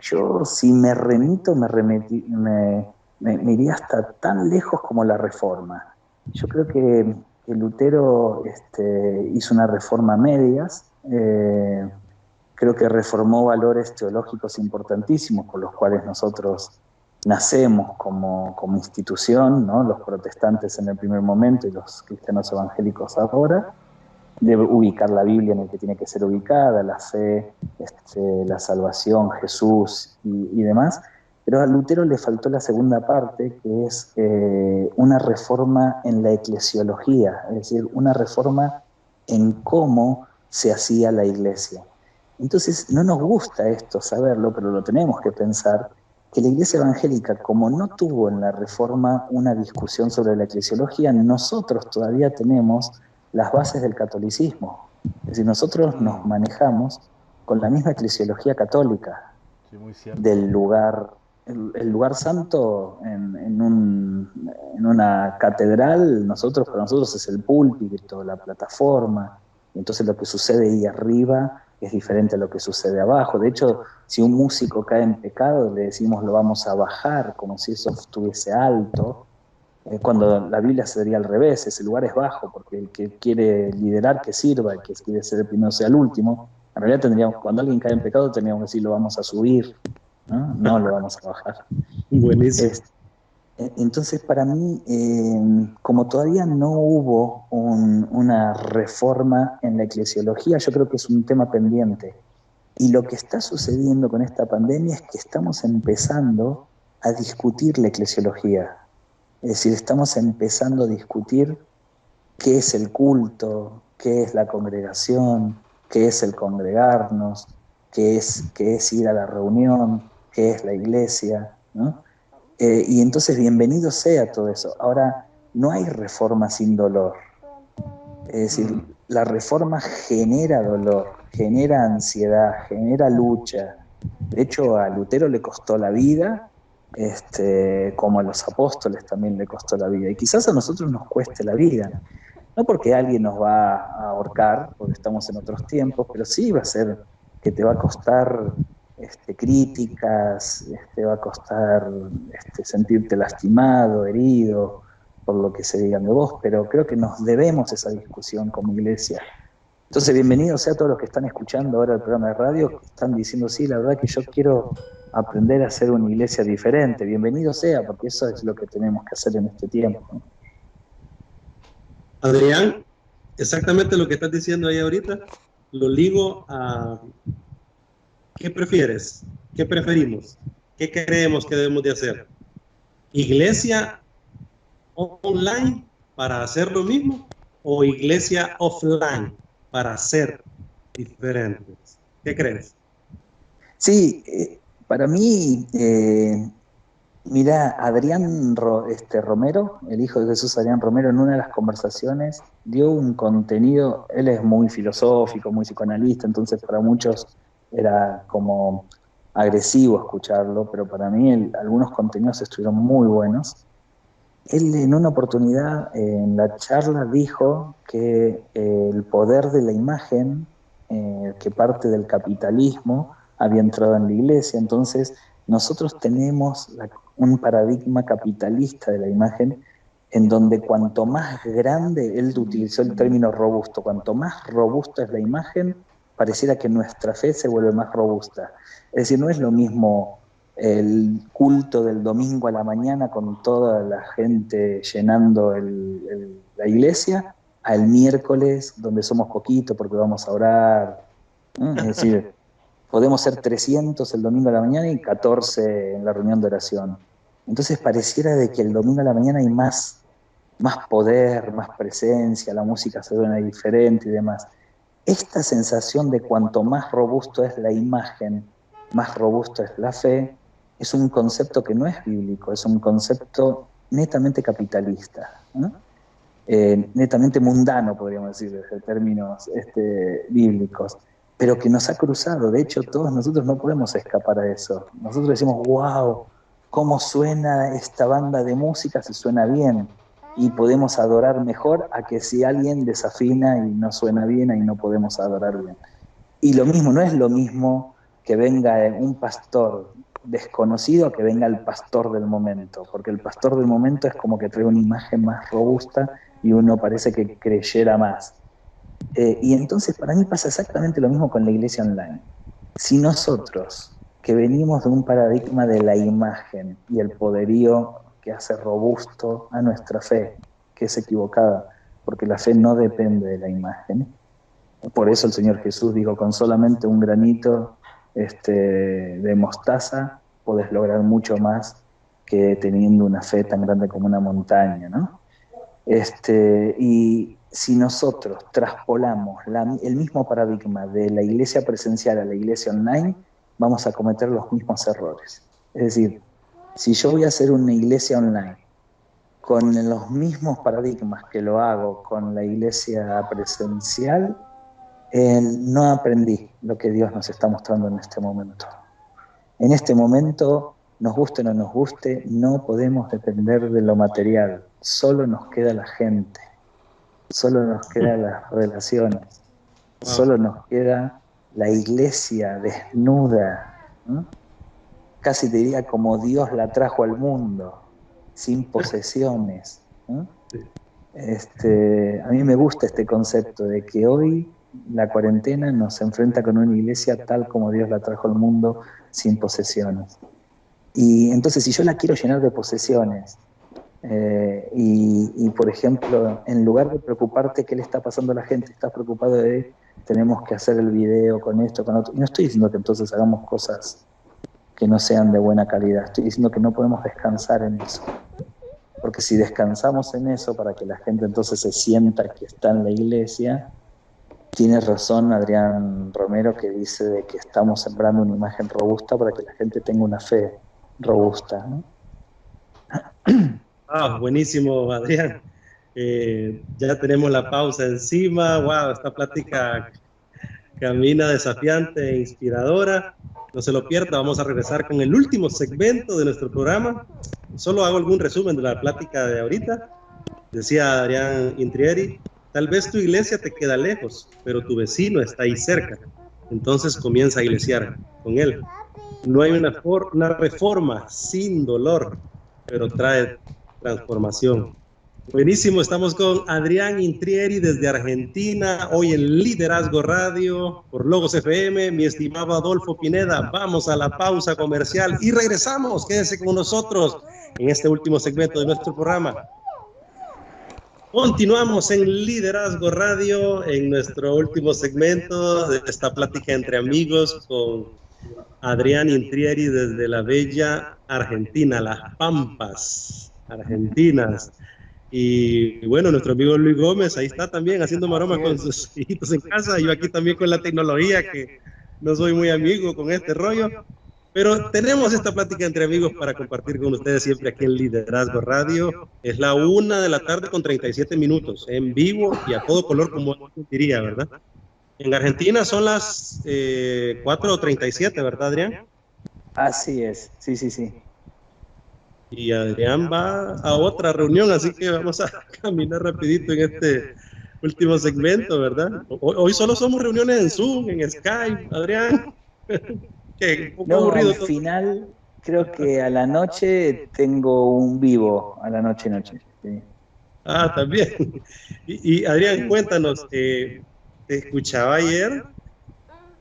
yo si me remito, me iría hasta tan lejos como la Reforma. Yo creo que Lutero hizo una reforma a medias, creo que reformó valores teológicos importantísimos por los cuales nosotros nacemos como institución, ¿no? Los protestantes en el primer momento y los cristianos evangélicos ahora, de ubicar la Biblia en el que tiene que ser ubicada, la fe, la salvación, Jesús y demás. Pero a Lutero le faltó la segunda parte, que es una reforma en la eclesiología, es decir, una reforma en cómo se hacía la iglesia. Entonces, no nos gusta esto saberlo, pero lo tenemos que pensar, que la iglesia evangélica, como no tuvo en la Reforma una discusión sobre la eclesiología, nosotros todavía tenemos las bases del catolicismo. Es decir, nosotros nos manejamos con la misma eclesiología católica, Sí, muy cierto. del lugar, el lugar santo en una catedral, para nosotros es el púlpito, la plataforma, y entonces lo que sucede ahí arriba es diferente a lo que sucede abajo. De hecho, si un músico cae en pecado, le decimos lo vamos a bajar, como si eso estuviese alto, cuando la Biblia sería al revés, ese lugar es bajo, porque el que quiere liderar, que sirva, el que quiere ser el primero sea el último. En realidad cuando alguien cae en pecado, tendríamos que decir lo vamos a subir, ¿no? No lo vamos a bajar. Buenísimo. Entonces, para mí, como todavía no hubo una reforma en la eclesiología, yo creo que es un tema pendiente. Y lo que está sucediendo con esta pandemia es que estamos empezando a discutir la eclesiología. Es decir, estamos empezando a discutir qué es el culto, qué es la congregación, qué es el congregarnos, qué es ir a la reunión, qué es la iglesia. ¿no? Y entonces bienvenido sea todo eso. Ahora, no hay reforma sin dolor. Es decir, la reforma genera dolor, genera ansiedad, genera lucha. De hecho, a Lutero le costó la vida, como a los apóstoles también le costó la vida. Y quizás a nosotros nos cueste la vida. No porque alguien nos va a ahorcar, porque estamos en otros tiempos, pero sí va a ser que te va a costar críticas, te va a costar sentirte lastimado, herido, por lo que se digan de vos, pero creo que nos debemos esa discusión como iglesia. Entonces, bienvenidos sea todos los que están escuchando ahora el programa de radio, que están diciendo, sí, la verdad que yo quiero aprender a ser una iglesia diferente. Bienvenido sea, porque eso es lo que tenemos que hacer en este tiempo. Adrián, exactamente lo que estás diciendo ahí ahorita, lo ligo a ¿qué prefieres? ¿Qué preferimos? ¿Qué creemos que debemos de hacer? ¿Iglesia online para hacer lo mismo o iglesia offline para ser diferentes? ¿Qué crees? Sí, para mí, mira, Adrián Romero, el hijo de Jesús Adrián Romero, en una de las conversaciones dio un contenido, él es muy filosófico, muy psicoanalista, entonces para muchos era como agresivo escucharlo, pero para mí algunos contenidos estuvieron muy buenos. Él en una oportunidad en la charla dijo que el poder de la imagen, que parte del capitalismo, había entrado en la iglesia. Entonces nosotros tenemos un paradigma capitalista de la imagen en donde cuanto más grande, él utilizó el término robusto, cuanto más robusta es la imagen, pareciera que nuestra fe se vuelve más robusta. Es decir, no es lo mismo el culto del domingo a la mañana con toda la gente llenando la iglesia, al miércoles donde somos poquitos porque vamos a orar. Es decir, podemos ser 300 el domingo a la mañana y 14 en la reunión de oración. Entonces pareciera de que el domingo a la mañana hay más poder, más presencia, la música se suena diferente y demás. Esta sensación de cuanto más robusto es la imagen, más robusta es la fe, es un concepto que no es bíblico, es un concepto netamente capitalista, ¿no? Netamente mundano, podríamos decir, desde términos bíblicos, pero que nos ha cruzado. De hecho, todos nosotros no podemos escapar a eso. Nosotros decimos, wow, cómo suena esta banda de música, si suena bien, y podemos adorar mejor a que si alguien desafina y no suena bien, ahí no podemos adorar bien. Y lo mismo, no es lo mismo que venga un pastor desconocido a que venga el pastor del momento, porque el pastor del momento es como que trae una imagen más robusta y uno parece que creyera más. Y entonces para mí pasa exactamente lo mismo con la iglesia online. Si nosotros, que venimos de un paradigma de la imagen y el poderío que hace robusto a nuestra fe, que es equivocada, porque la fe no depende de la imagen. Por eso el Señor Jesús dijo, con solamente un granito de mostaza podés lograr mucho más que teniendo una fe tan grande como una montaña, ¿no? Y si nosotros traspolamos el mismo paradigma de la iglesia presencial a la iglesia online, vamos a cometer los mismos errores. Es decir, si yo voy a hacer una iglesia online con los mismos paradigmas que lo hago con la iglesia presencial, no aprendí lo que Dios nos está mostrando en este momento. En este momento, nos guste o no nos guste, no podemos depender de lo material, solo nos queda la gente, solo nos quedan las relaciones, solo nos queda la iglesia desnuda, ¿no? Casi te diría como Dios la trajo al mundo, sin posesiones, ¿no? A mí me gusta este concepto de que hoy la cuarentena nos enfrenta con una iglesia tal como Dios la trajo al mundo, sin posesiones. Y entonces si yo la quiero llenar de posesiones, y por ejemplo, en lugar de preocuparte qué le está pasando a la gente, estás preocupado de tenemos que hacer el video con esto, con otro. Y no estoy diciendo que entonces hagamos cosas que no sean de buena calidad, estoy diciendo que no podemos descansar en eso. Porque si descansamos en eso para que la gente entonces se sienta que está en la iglesia, tiene razón Adrián Romero que dice de que estamos sembrando una imagen robusta para que la gente tenga una fe robusta, ¿no? Buenísimo, Adrián. Ya tenemos la pausa encima. Wow, esta plática camina desafiante e inspiradora. No se lo pierda, vamos a regresar con el último segmento de nuestro programa. Solo hago algún resumen de la plática de ahorita. Decía Adrián Intrieri, tal vez tu iglesia te queda lejos, pero tu vecino está ahí cerca. Entonces comienza a iglesiar con él. No hay una reforma sin dolor, pero trae transformación. Buenísimo, estamos con Adrián Intrieri desde Argentina, hoy en Liderazgo Radio, por Logos FM, mi estimado Adolfo Pineda. Vamos a la pausa comercial y regresamos. Quédese con nosotros en este último segmento de nuestro programa. Continuamos en Liderazgo Radio, en nuestro último segmento de esta plática entre amigos con Adrián Intrieri desde la bella Argentina, Las Pampas Argentinas. Y bueno, nuestro amigo Luis Gómez ahí está también haciendo maromas con sus hijitos en casa. Yo aquí también con la tecnología, que no soy muy amigo con este rollo. Pero tenemos esta plática entre amigos para compartir con ustedes siempre aquí en Liderazgo Radio. Es la 1:00 p.m. con 37 minutos, en vivo y a todo color, como diría, ¿verdad? En Argentina son las 4:37, ¿verdad, Adrián? Así es, sí, sí, sí. Y Adrián va a otra reunión, así que vamos a caminar rapidito en este último segmento, ¿verdad? Hoy solo somos reuniones en Zoom, en Skype, Adrián. Que un poco aburrido al final, creo que a la noche tengo un vivo, a la noche. Sí. También. Y Adrián, cuéntanos, te escuchaba ayer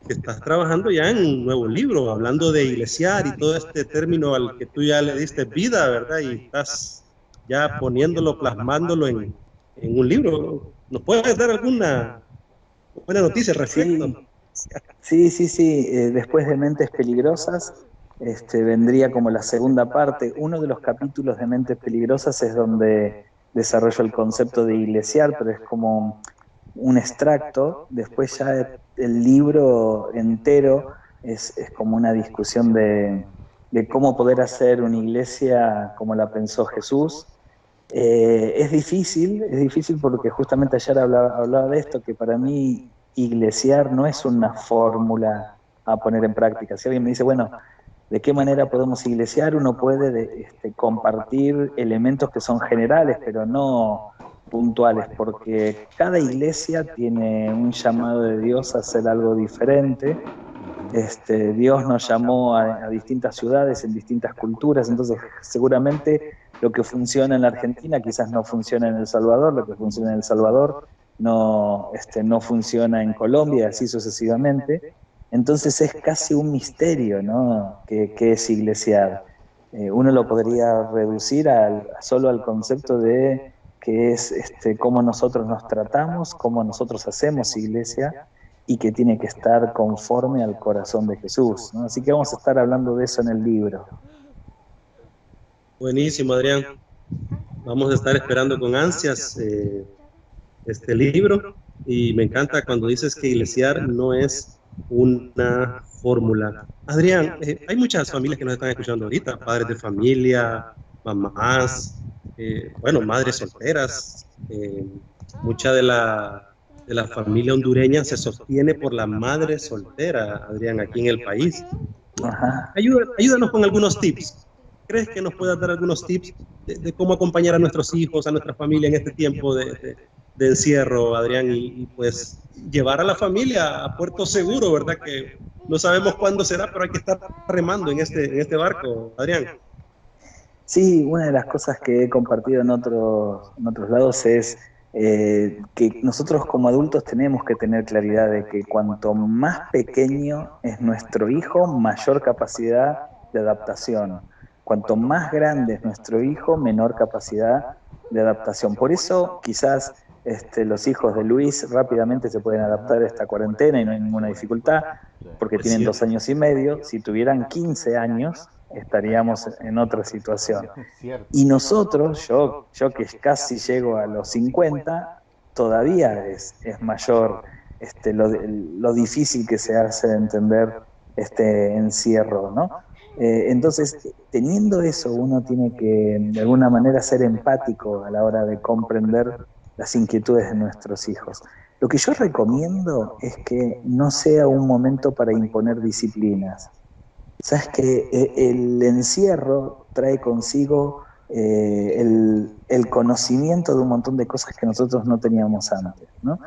que estás trabajando ya en un nuevo libro, hablando de iglesiar y todo este término al que tú ya le diste vida, ¿verdad? Y estás ya poniéndolo, plasmándolo en un libro. ¿Nos puedes dar alguna buena noticia al respecto? Sí. Después de Mentes Peligrosas, vendría como la segunda parte. Uno de los capítulos de Mentes Peligrosas es donde desarrollo el concepto de iglesiar, pero es como un extracto. Después ya el libro entero es como una discusión de cómo poder hacer una iglesia como la pensó Jesús. Es difícil porque justamente ayer hablaba de esto, que para mí iglesiar no es una fórmula a poner en práctica. Si alguien me dice, bueno, ¿de qué manera podemos iglesiar? Uno puede compartir elementos que son generales, pero no puntuales, porque cada iglesia tiene un llamado de Dios a hacer algo diferente. Dios nos llamó a distintas ciudades, en distintas culturas, entonces seguramente lo que funciona en la Argentina quizás no funciona en El Salvador, lo que funciona en El Salvador no funciona en Colombia, así sucesivamente. Entonces es casi un misterio, ¿no? ¿Qué es iglesiar? Uno lo podría reducir solo al concepto de que es cómo nosotros nos tratamos, cómo nosotros hacemos iglesia, y que tiene que estar conforme al corazón de Jesús, ¿no? Así que vamos a estar hablando de eso en el libro. Buenísimo, Adrián. Vamos a estar esperando con ansias este libro, y me encanta cuando dices que iglesiar no es una fórmula. Adrián, hay muchas familias que nos están escuchando ahorita, padres de familia, mamás, madres solteras. Mucha de la familia hondureña se sostiene por la madre soltera, Adrián, aquí en el país. Ajá. Ayúdanos con algunos tips. ¿Crees que nos puedas dar algunos tips de cómo acompañar a nuestros hijos, a nuestra familia en este tiempo de encierro, Adrián, y pues llevar a la familia a puerto seguro, ¿verdad? Que no sabemos cuándo será, pero hay que estar remando en este barco, Adrián. Sí, una de las cosas que he compartido en otros lados es que nosotros como adultos tenemos que tener claridad de que cuanto más pequeño es nuestro hijo, mayor capacidad de adaptación. Cuanto más grande es nuestro hijo, menor capacidad de adaptación. Por eso quizás los hijos de Luis rápidamente se pueden adaptar a esta cuarentena y no hay ninguna dificultad, porque tienen 2 años y medio. Si tuvieran 15 años, estaríamos en otra situación. Y nosotros, yo que casi llego a los 50, todavía es mayor lo difícil que se hace de entender este encierro, ¿no? Entonces, teniendo eso, uno tiene que de alguna manera ser empático a la hora de comprender las inquietudes de nuestros hijos. Lo que yo recomiendo es que no sea un momento para imponer disciplinas. Sabes que el encierro trae consigo el conocimiento de un montón de cosas que nosotros no teníamos antes, ¿no?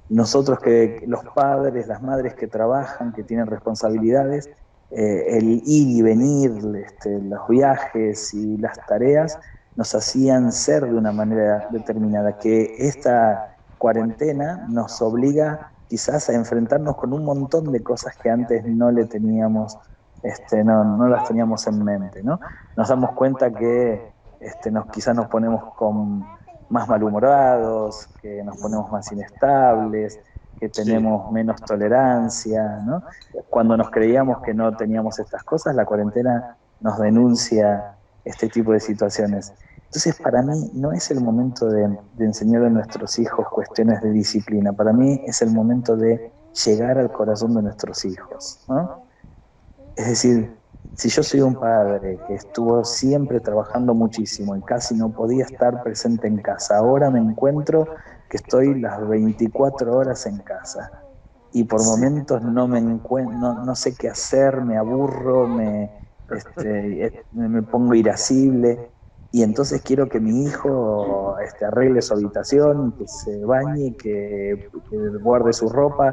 Nosotros que los padres, las madres que trabajan, que tienen responsabilidades, el ir y venir, los viajes y las tareas nos hacían ser de una manera determinada, que esta cuarentena nos obliga quizás a enfrentarnos con un montón de cosas que antes no le teníamos, no las teníamos en mente, ¿no? Nos damos cuenta que quizás nos ponemos con más malhumorados, que nos ponemos más inestables, que Sí. tenemos menos tolerancia, ¿no? Cuando nos creíamos que no teníamos estas cosas, la cuarentena nos denuncia este tipo de situaciones. Entonces, para mí no es el momento de enseñar a nuestros hijos cuestiones de disciplina, para mí es el momento de llegar al corazón de nuestros hijos, ¿no? Es decir, si yo soy un padre que estuvo siempre trabajando muchísimo y casi no podía estar presente en casa, ahora me encuentro que estoy las 24 horas en casa y por Sí. momentos no me no sé qué hacer, me aburro, me pongo irascible y entonces quiero que mi hijo arregle su habitación, que se bañe, que guarde su ropa.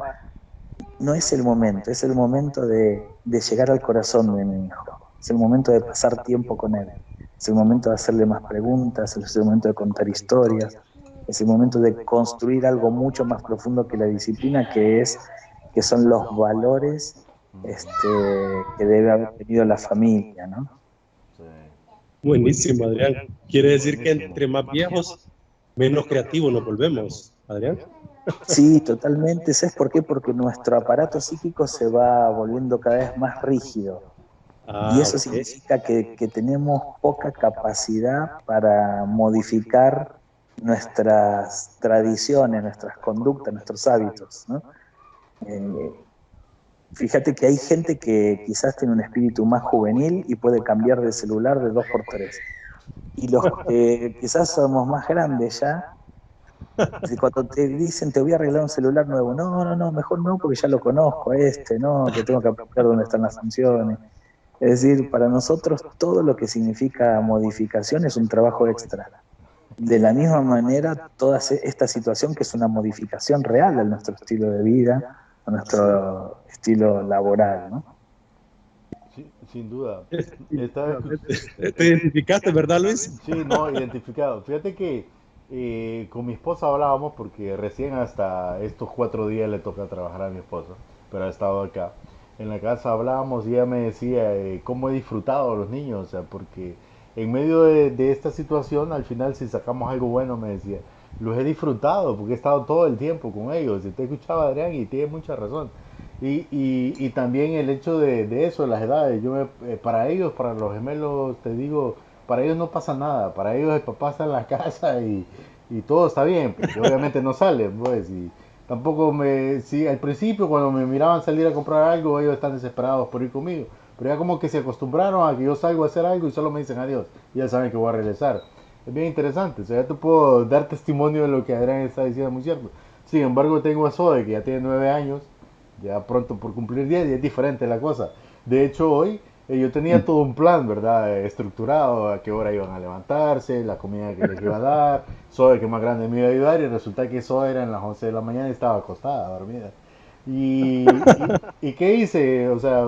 No es el momento, es el momento de llegar al corazón de mi hijo, es el momento de pasar tiempo con él, es el momento de hacerle más preguntas, es el momento de contar historias, es el momento de construir algo mucho más profundo que la disciplina, que son los valores que debe haber tenido la familia, ¿no? Sí. Buenísimo, Adrián. Quiere decir que Buenísimo. entre más viejos, menos creativos nos volvemos, Adrián. Sí, totalmente. ¿Sabes por qué? Porque nuestro aparato psíquico se va volviendo cada vez más rígido. Y Ah, eso ok. significa que tenemos poca capacidad para modificar nuestras tradiciones, nuestras conductas, nuestros hábitos, ¿no? Eh, Fíjate que hay gente que quizás tiene un espíritu más juvenil y puede cambiar de celular de dos por tres. Y los que quizás somos más grandes ya, si cuando te dicen te voy a arreglar un celular nuevo, no, no, no, mejor no porque ya lo conozco, no, que tengo que aprender dónde están las funciones. Es decir, para nosotros todo lo que significa modificación es un trabajo extra. De la misma manera, toda esta situación que es una modificación real a nuestro estilo de vida, a Sí. nuestro estilo laboral, ¿no? Sí, sin duda. Estaba Definitivamente. ¿Te identificaste, verdad, Luis? Sí, no, identificado. Fíjate que con mi esposa hablábamos porque recién hasta estos 4 días le toca trabajar a mi esposa, pero ha estado acá. En la casa hablábamos y ella me decía cómo he disfrutado a los niños, o sea, porque en medio de esta situación, al final si sacamos algo bueno, me decía, los he disfrutado porque he estado todo el tiempo con ellos. Y te escuchaba, Adrián, y tiene mucha razón. Y también el hecho de eso, las edades. Para ellos, para los gemelos, te digo, para ellos no pasa nada. Para ellos el papá está en la casa y todo está bien, porque obviamente no salen, pues. Y tampoco sí, al principio cuando me miraban salir a comprar algo, ellos están desesperados por ir conmigo. Pero ya como que se acostumbraron a que yo salgo a hacer algo y solo me dicen adiós. Y ya saben que voy a regresar. Es bien interesante, o sea, ya te puedo dar testimonio de lo que Adrián está diciendo, muy cierto. Sin embargo, tengo a Zoe, que ya tiene 9 años, ya pronto por cumplir 10 y es diferente la cosa. De hecho, hoy yo tenía todo un plan, ¿verdad? Estructurado, a qué hora iban a levantarse, la comida que les iba a dar, Zoe, que más grande me iba a ayudar, y resulta que Zoe era en las 11 de la mañana y estaba acostada, dormida. ¿Y qué hice? O sea,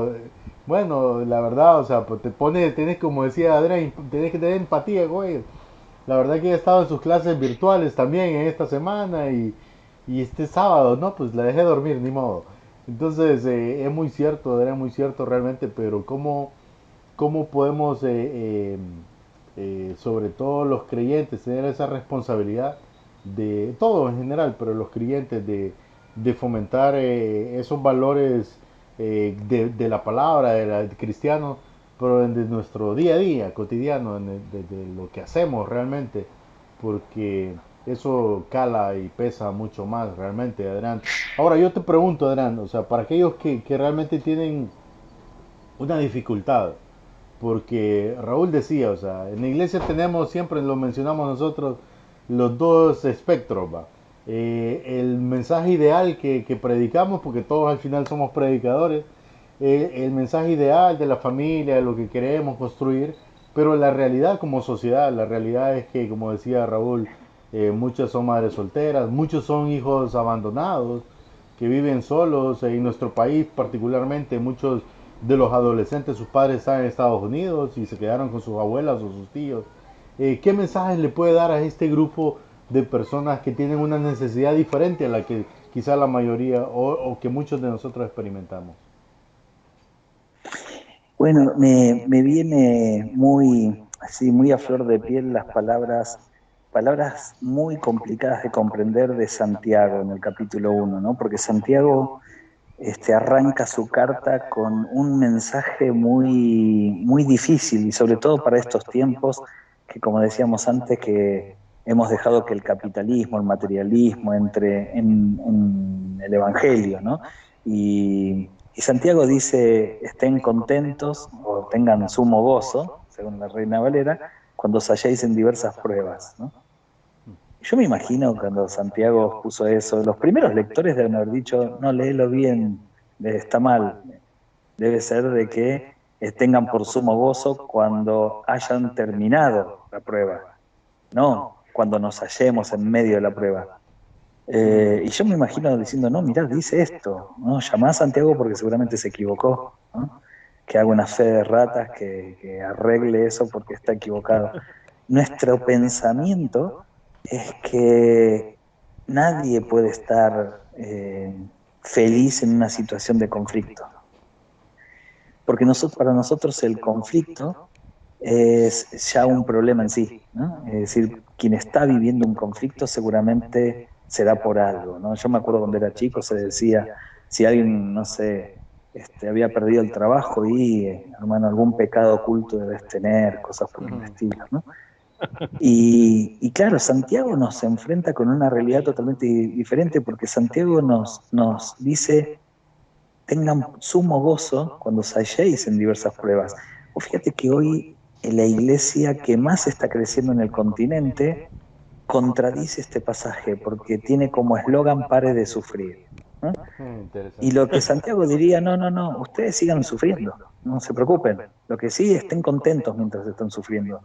bueno, la verdad, o sea, pues tienes, como decía Adrián, tienes que tener empatía, güey. La verdad que he estado en sus clases virtuales también en esta semana y este sábado, ¿no? Pues la dejé dormir, ni modo. Entonces, es muy cierto, era muy cierto realmente, pero ¿cómo podemos, sobre todo los creyentes, tener esa responsabilidad de todo en general, pero los creyentes de fomentar esos valores de la palabra, del cristiano, pero de nuestro día a día, cotidiano, de lo que hacemos realmente, porque eso cala y pesa mucho más realmente, Adrián. Ahora yo te pregunto, Adrián, o sea, para aquellos que realmente tienen una dificultad, porque Raúl decía, o sea, en la iglesia tenemos, siempre lo mencionamos nosotros, los dos espectros, ¿va? El mensaje ideal que predicamos, porque todos al final somos predicadores, el mensaje ideal de la familia, de lo que queremos construir, pero la realidad como sociedad, la realidad es que, como decía Raúl, muchas son madres solteras, muchos son hijos abandonados, que viven solos, en nuestro país particularmente muchos de los adolescentes, sus padres están en Estados Unidos y se quedaron con sus abuelas o sus tíos. ¿Qué mensajes le puede dar a este grupo de personas que tienen una necesidad diferente a la que quizá la mayoría o que muchos de nosotros experimentamos? Bueno, me viene muy, así, muy a flor de piel las palabras muy complicadas de comprender de Santiago en el capítulo 1, ¿no? Porque Santiago arranca su carta con un mensaje muy difícil, y sobre todo para estos tiempos que, como decíamos antes, que hemos dejado que el capitalismo, el materialismo entre en el Evangelio, ¿no? Y Santiago dice: estén contentos o tengan sumo gozo, según la Reina Valera, cuando os halléis en diversas pruebas, ¿no? Yo me imagino cuando Santiago puso eso, los primeros lectores deben haber dicho: no, léelo bien, está mal. Debe ser de que tengan por sumo gozo cuando hayan terminado la prueba, no cuando nos hallemos en medio de la prueba. Y yo me imagino diciendo: no, mirá, dice esto, ¿no? Llamá a Santiago porque seguramente se equivocó, ¿no? Que haga una fe de ratas, que arregle eso porque está equivocado. Nuestro pensamiento es que nadie puede estar feliz en una situación de conflicto, porque para nosotros el conflicto es ya un problema en sí, ¿no? Es decir, quien está viviendo un conflicto seguramente será por algo, ¿no? Yo me acuerdo cuando era chico se decía, si alguien, no sé, había perdido el trabajo y, hermano, algún pecado oculto debes tener, cosas por el estilo, ¿no? Y claro, Santiago nos enfrenta con una realidad totalmente diferente, porque Santiago nos dice: tengan sumo gozo cuando os halléis en diversas pruebas. O fíjate que hoy en la iglesia que más está creciendo en el continente contradice este pasaje, porque tiene como eslogan: pare de sufrir, ¿no? Y Interesante. lo que Santiago diría: no, no, no, ustedes sigan sufriendo, no se preocupen, lo que sí, estén contentos mientras están sufriendo.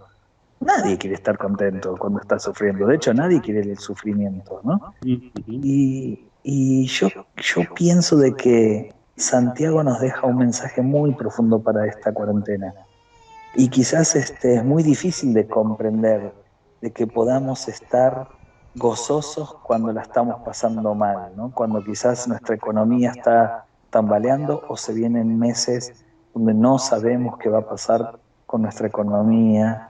Nadie quiere estar contento cuando está sufriendo, de hecho nadie quiere el sufrimiento, ¿no? Ujú. Y yo pienso de que Santiago nos deja un mensaje muy profundo para esta cuarentena. Y quizás es muy difícil de comprender, de que podamos estar gozosos cuando la estamos pasando mal, ¿no? Cuando quizás nuestra economía está tambaleando o se vienen meses donde no sabemos qué va a pasar con nuestra economía.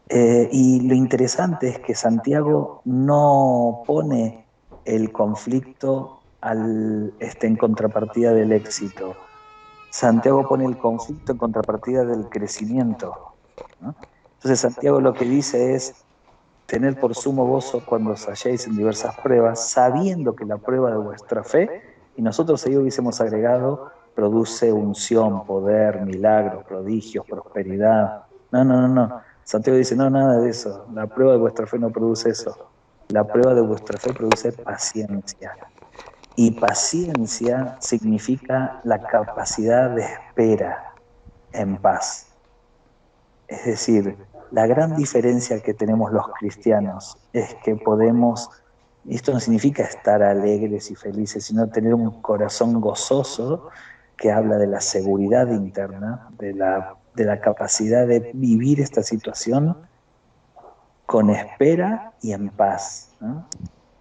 Y lo interesante es que Santiago no pone el conflicto en contrapartida del éxito. Santiago pone el conflicto en contrapartida del crecimiento, ¿no? Entonces Santiago lo que dice es: tener por sumo gozo cuando os halléis en diversas pruebas, sabiendo que la prueba de vuestra fe, y nosotros ahí hubiésemos agregado, produce unción, poder, milagros, prodigios, prosperidad. No, no, no, no. Santiago dice: no, nada de eso. La prueba de vuestra fe no produce eso. La prueba de vuestra fe produce paciencia. Y paciencia significa la capacidad de espera en paz. Es decir, la gran diferencia que tenemos los cristianos es que podemos, y esto no significa estar alegres y felices, sino tener un corazón gozoso que habla de la seguridad interna, de la capacidad de vivir esta situación con espera y en paz, ¿no?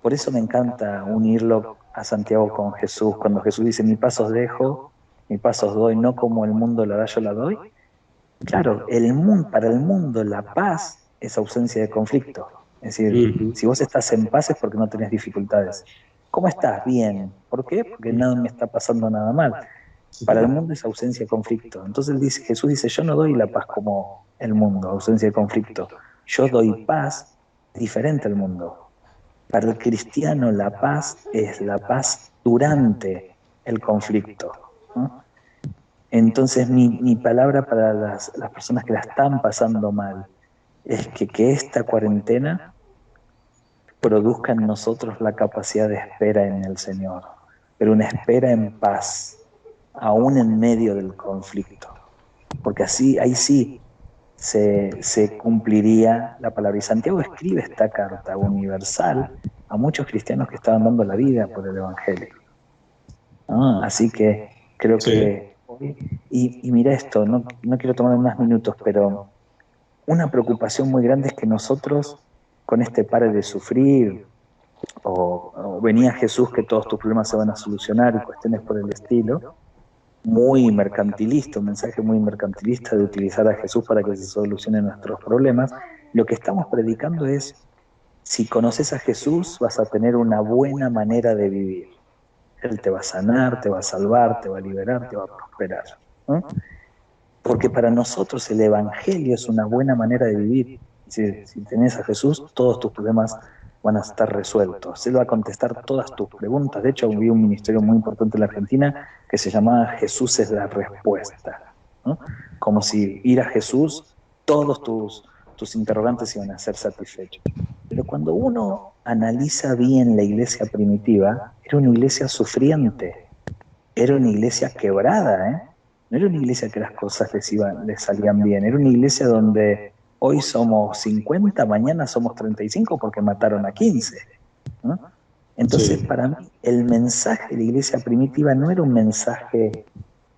Por eso me encanta unirlo a Santiago con Jesús, cuando Jesús dice: mi paz os dejo, mi paz os doy, no como el mundo la da, yo la doy. Claro, para el mundo la paz es ausencia de conflicto. Es decir, Ujú. si vos estás en paz es porque no tenés dificultades. ¿Cómo estás? Bien. ¿Por qué? Porque nada me está pasando nada mal. Para el mundo es ausencia de conflicto. Entonces Jesús dice: yo no doy la paz como el mundo, ausencia de conflicto. Yo doy paz diferente al mundo. Para el cristiano la paz es la paz durante el conflicto, ¿no? Entonces mi palabra para las personas que la están pasando mal es que esta cuarentena produzca en nosotros la capacidad de espera en el Señor, pero una espera en paz, aún en medio del conflicto, porque así, ahí sí se cumpliría la palabra. Y Santiago escribe esta carta universal a muchos cristianos que estaban dando la vida por el Evangelio. Así que creo que hoy, y mira esto, no quiero tomar más minutos, pero una preocupación muy grande es que nosotros, con este pare de sufrir, o venía Jesús que todos tus problemas se van a solucionar y cuestiones por el estilo, muy mercantilista, un mensaje muy mercantilista de utilizar a Jesús para que se solucionen nuestros problemas, lo que estamos predicando es, si conoces a Jesús vas a tener una buena manera de vivir. Él te va a sanar, te va a salvar, te va a liberar, te va a prosperar, ¿no? Porque para nosotros el Evangelio es una buena manera de vivir. Si tenés a Jesús, todos tus problemas van a estar resueltos. Él va a contestar todas tus preguntas. De hecho, hubo un ministerio muy importante en la Argentina que se llamaba Jesús es la respuesta, ¿no? Como si ir a Jesús, todos tus interrogantes iban a ser satisfechos. Pero cuando uno analiza bien la iglesia primitiva, era una iglesia sufriente, era una iglesia quebrada, ¿eh? No era una iglesia que las cosas les salían bien, era una iglesia donde hoy somos 50, mañana somos 35 porque mataron a 15, ¿no? Entonces, para mí, el mensaje de la iglesia primitiva no era un mensaje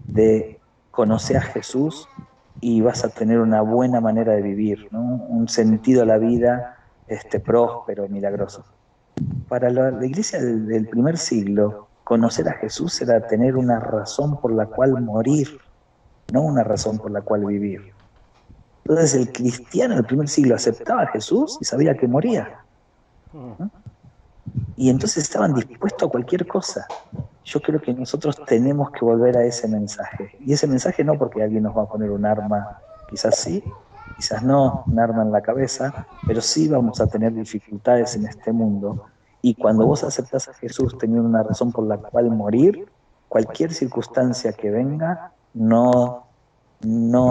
de conocer a Jesús y vas a tener una buena manera de vivir, ¿no? Un sentido a la vida próspero, milagroso. Para la iglesia del primer siglo, conocer a Jesús era tener una razón por la cual morir, no una razón por la cual vivir. Entonces el cristiano del primer siglo aceptaba a Jesús y sabía que moría, ¿no? Y entonces estaban dispuestos a cualquier cosa. Yo creo que nosotros tenemos que volver a ese mensaje. Y ese mensaje no porque alguien nos va a poner un arma, quizás sí, quizás no, un arma en la cabeza, pero sí vamos a tener dificultades en este mundo. Y cuando vos aceptás a Jesús teniendo una razón por la cual morir, cualquier circunstancia que venga no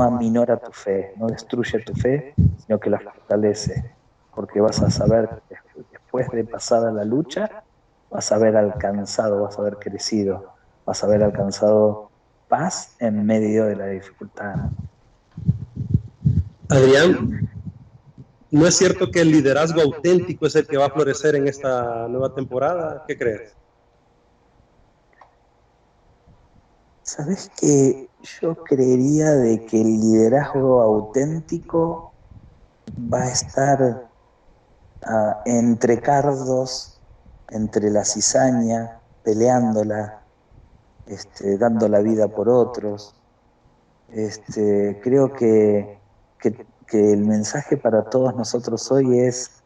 aminora tu fe, no destruye tu fe, sino que la fortalece. Porque vas a saber que después de pasada la lucha, vas a haber alcanzado, vas a haber crecido, vas a haber alcanzado paz en medio de la dificultad. Adrián, ¿no es cierto que el liderazgo auténtico es el que va a florecer en esta nueva temporada? ¿Qué crees? ¿Sabes que yo creería de que el liderazgo auténtico va a estar entre cardos, entre la cizaña, peleándola, dando la vida por otros? Creo que el mensaje para todos nosotros hoy es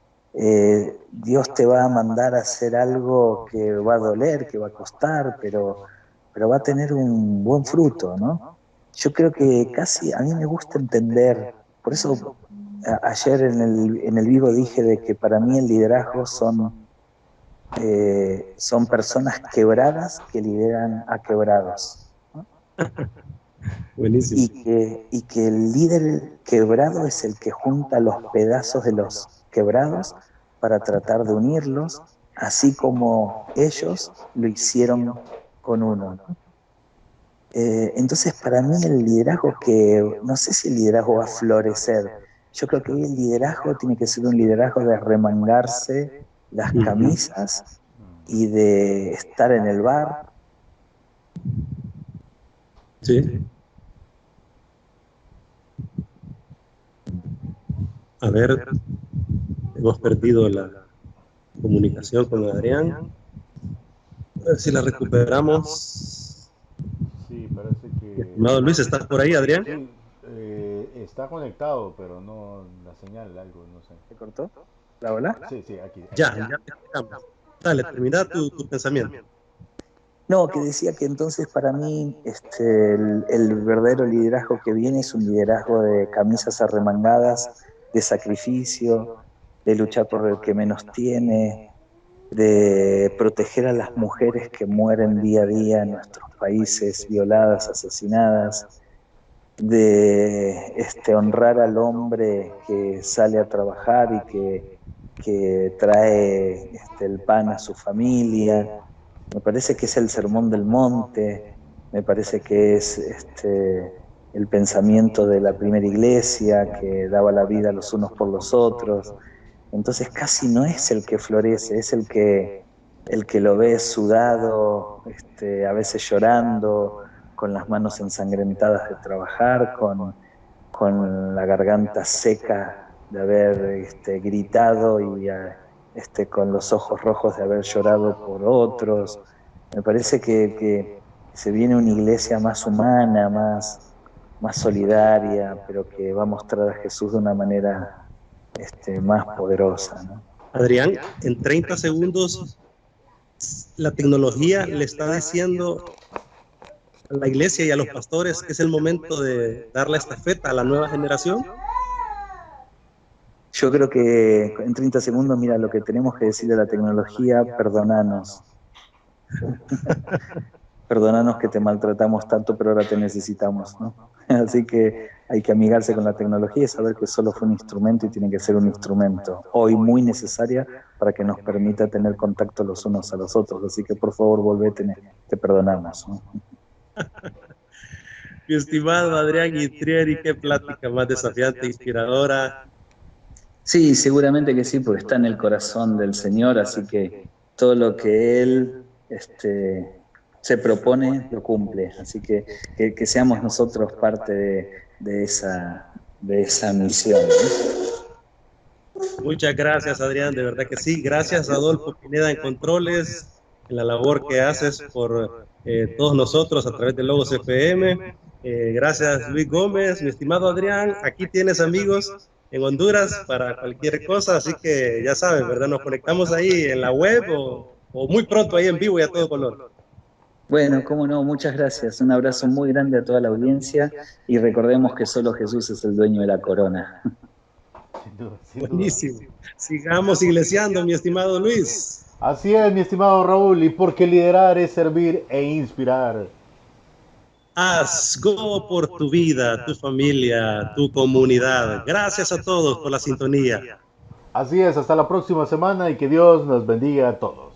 Dios te va a mandar a hacer algo que va a doler, que va a costar, pero va a tener un buen fruto, ¿no? Yo creo que casi a mí me gusta entender, por eso ayer en el vivo dije de que para mí el liderazgo son personas quebradas que lideran a quebrados, ¿no? Buenísimo. Y que el líder quebrado es el que junta los pedazos de los quebrados para tratar de unirlos, así como ellos lo hicieron con uno, ¿no? Entonces, para mí el liderazgo no sé si el liderazgo va a florecer. Yo creo que hoy el liderazgo tiene que ser un liderazgo de remangarse las camisas y de estar en el bar. Sí. A ver, hemos perdido la comunicación con Adrián. A ver si la recuperamos. Sí, parece que... Estimado Luis, ¿estás por ahí, Adrián? Sí, está conectado, pero no la señal, algo, no sé. ¿Se cortó la ola? Sí, sí, aquí. Ya te escuchamos. Dale, termina tu pensamiento. No, que decía que entonces para mí el verdadero liderazgo que viene es un liderazgo de camisas arremangadas, de sacrificio, de luchar por el que menos tiene, de proteger a las mujeres que mueren día a día en nuestros países, violadas, asesinadas, de honrar al hombre que sale a trabajar y que trae el pan a su familia. Me parece que es el Sermón del Monte, me parece que es el pensamiento de la primera iglesia que daba la vida los unos por los otros. Entonces casi no es el que florece, es el que lo ve sudado, a veces llorando, con las manos ensangrentadas de trabajar, con la garganta seca de haber gritado y con los ojos rojos de haber llorado por otros. Me parece que se viene una iglesia más humana, más solidaria, pero que va a mostrar a Jesús de una manera más poderosa, ¿no? Adrián, en 30 segundos, la tecnología le está diciendo a la iglesia y a los pastores que es el momento de darle estafeta a la nueva generación. Yo creo que en 30 segundos, mira, lo que tenemos que decirle a la tecnología: perdonanos. Perdonanos que te maltratamos tanto, pero ahora te necesitamos, ¿no? Así que hay que amigarse con la tecnología y saber que solo fue un instrumento y tiene que ser un instrumento hoy muy necesaria para que nos permita tener contacto los unos a los otros. Así que por favor, volvete, te perdonamos, ¿no? Mi estimado Adrián Guitrieri, qué plática más desafiante, inspiradora. Sí, seguramente que sí, porque está en el corazón del Señor, así que todo lo que Él se propone, lo cumple. Así que seamos nosotros parte de esa misión, ¿no? Muchas gracias, Adrián, de verdad que sí. Gracias, Adolfo Pineda en Controles, en la labor que haces por todos nosotros a través de Logos FM. Gracias, Luis Gómez. Mi estimado Adrián, aquí tienes amigos en Honduras para cualquier cosa, así que ya sabes, ¿verdad? Nos conectamos ahí en la web o muy pronto ahí en vivo y a todo color. Bueno, cómo no, muchas gracias. Un abrazo muy grande a toda la audiencia y recordemos que solo Jesús es el dueño de la corona. Sin duda. Buenísimo. Sigamos iglesiando, mi estimado Luis. Así es, mi estimado Raúl, y porque liderar es servir e inspirar. Haz go por tu vida, tu familia, tu comunidad. Gracias a todos por la sintonía. Así es, hasta la próxima semana y que Dios nos bendiga a todos.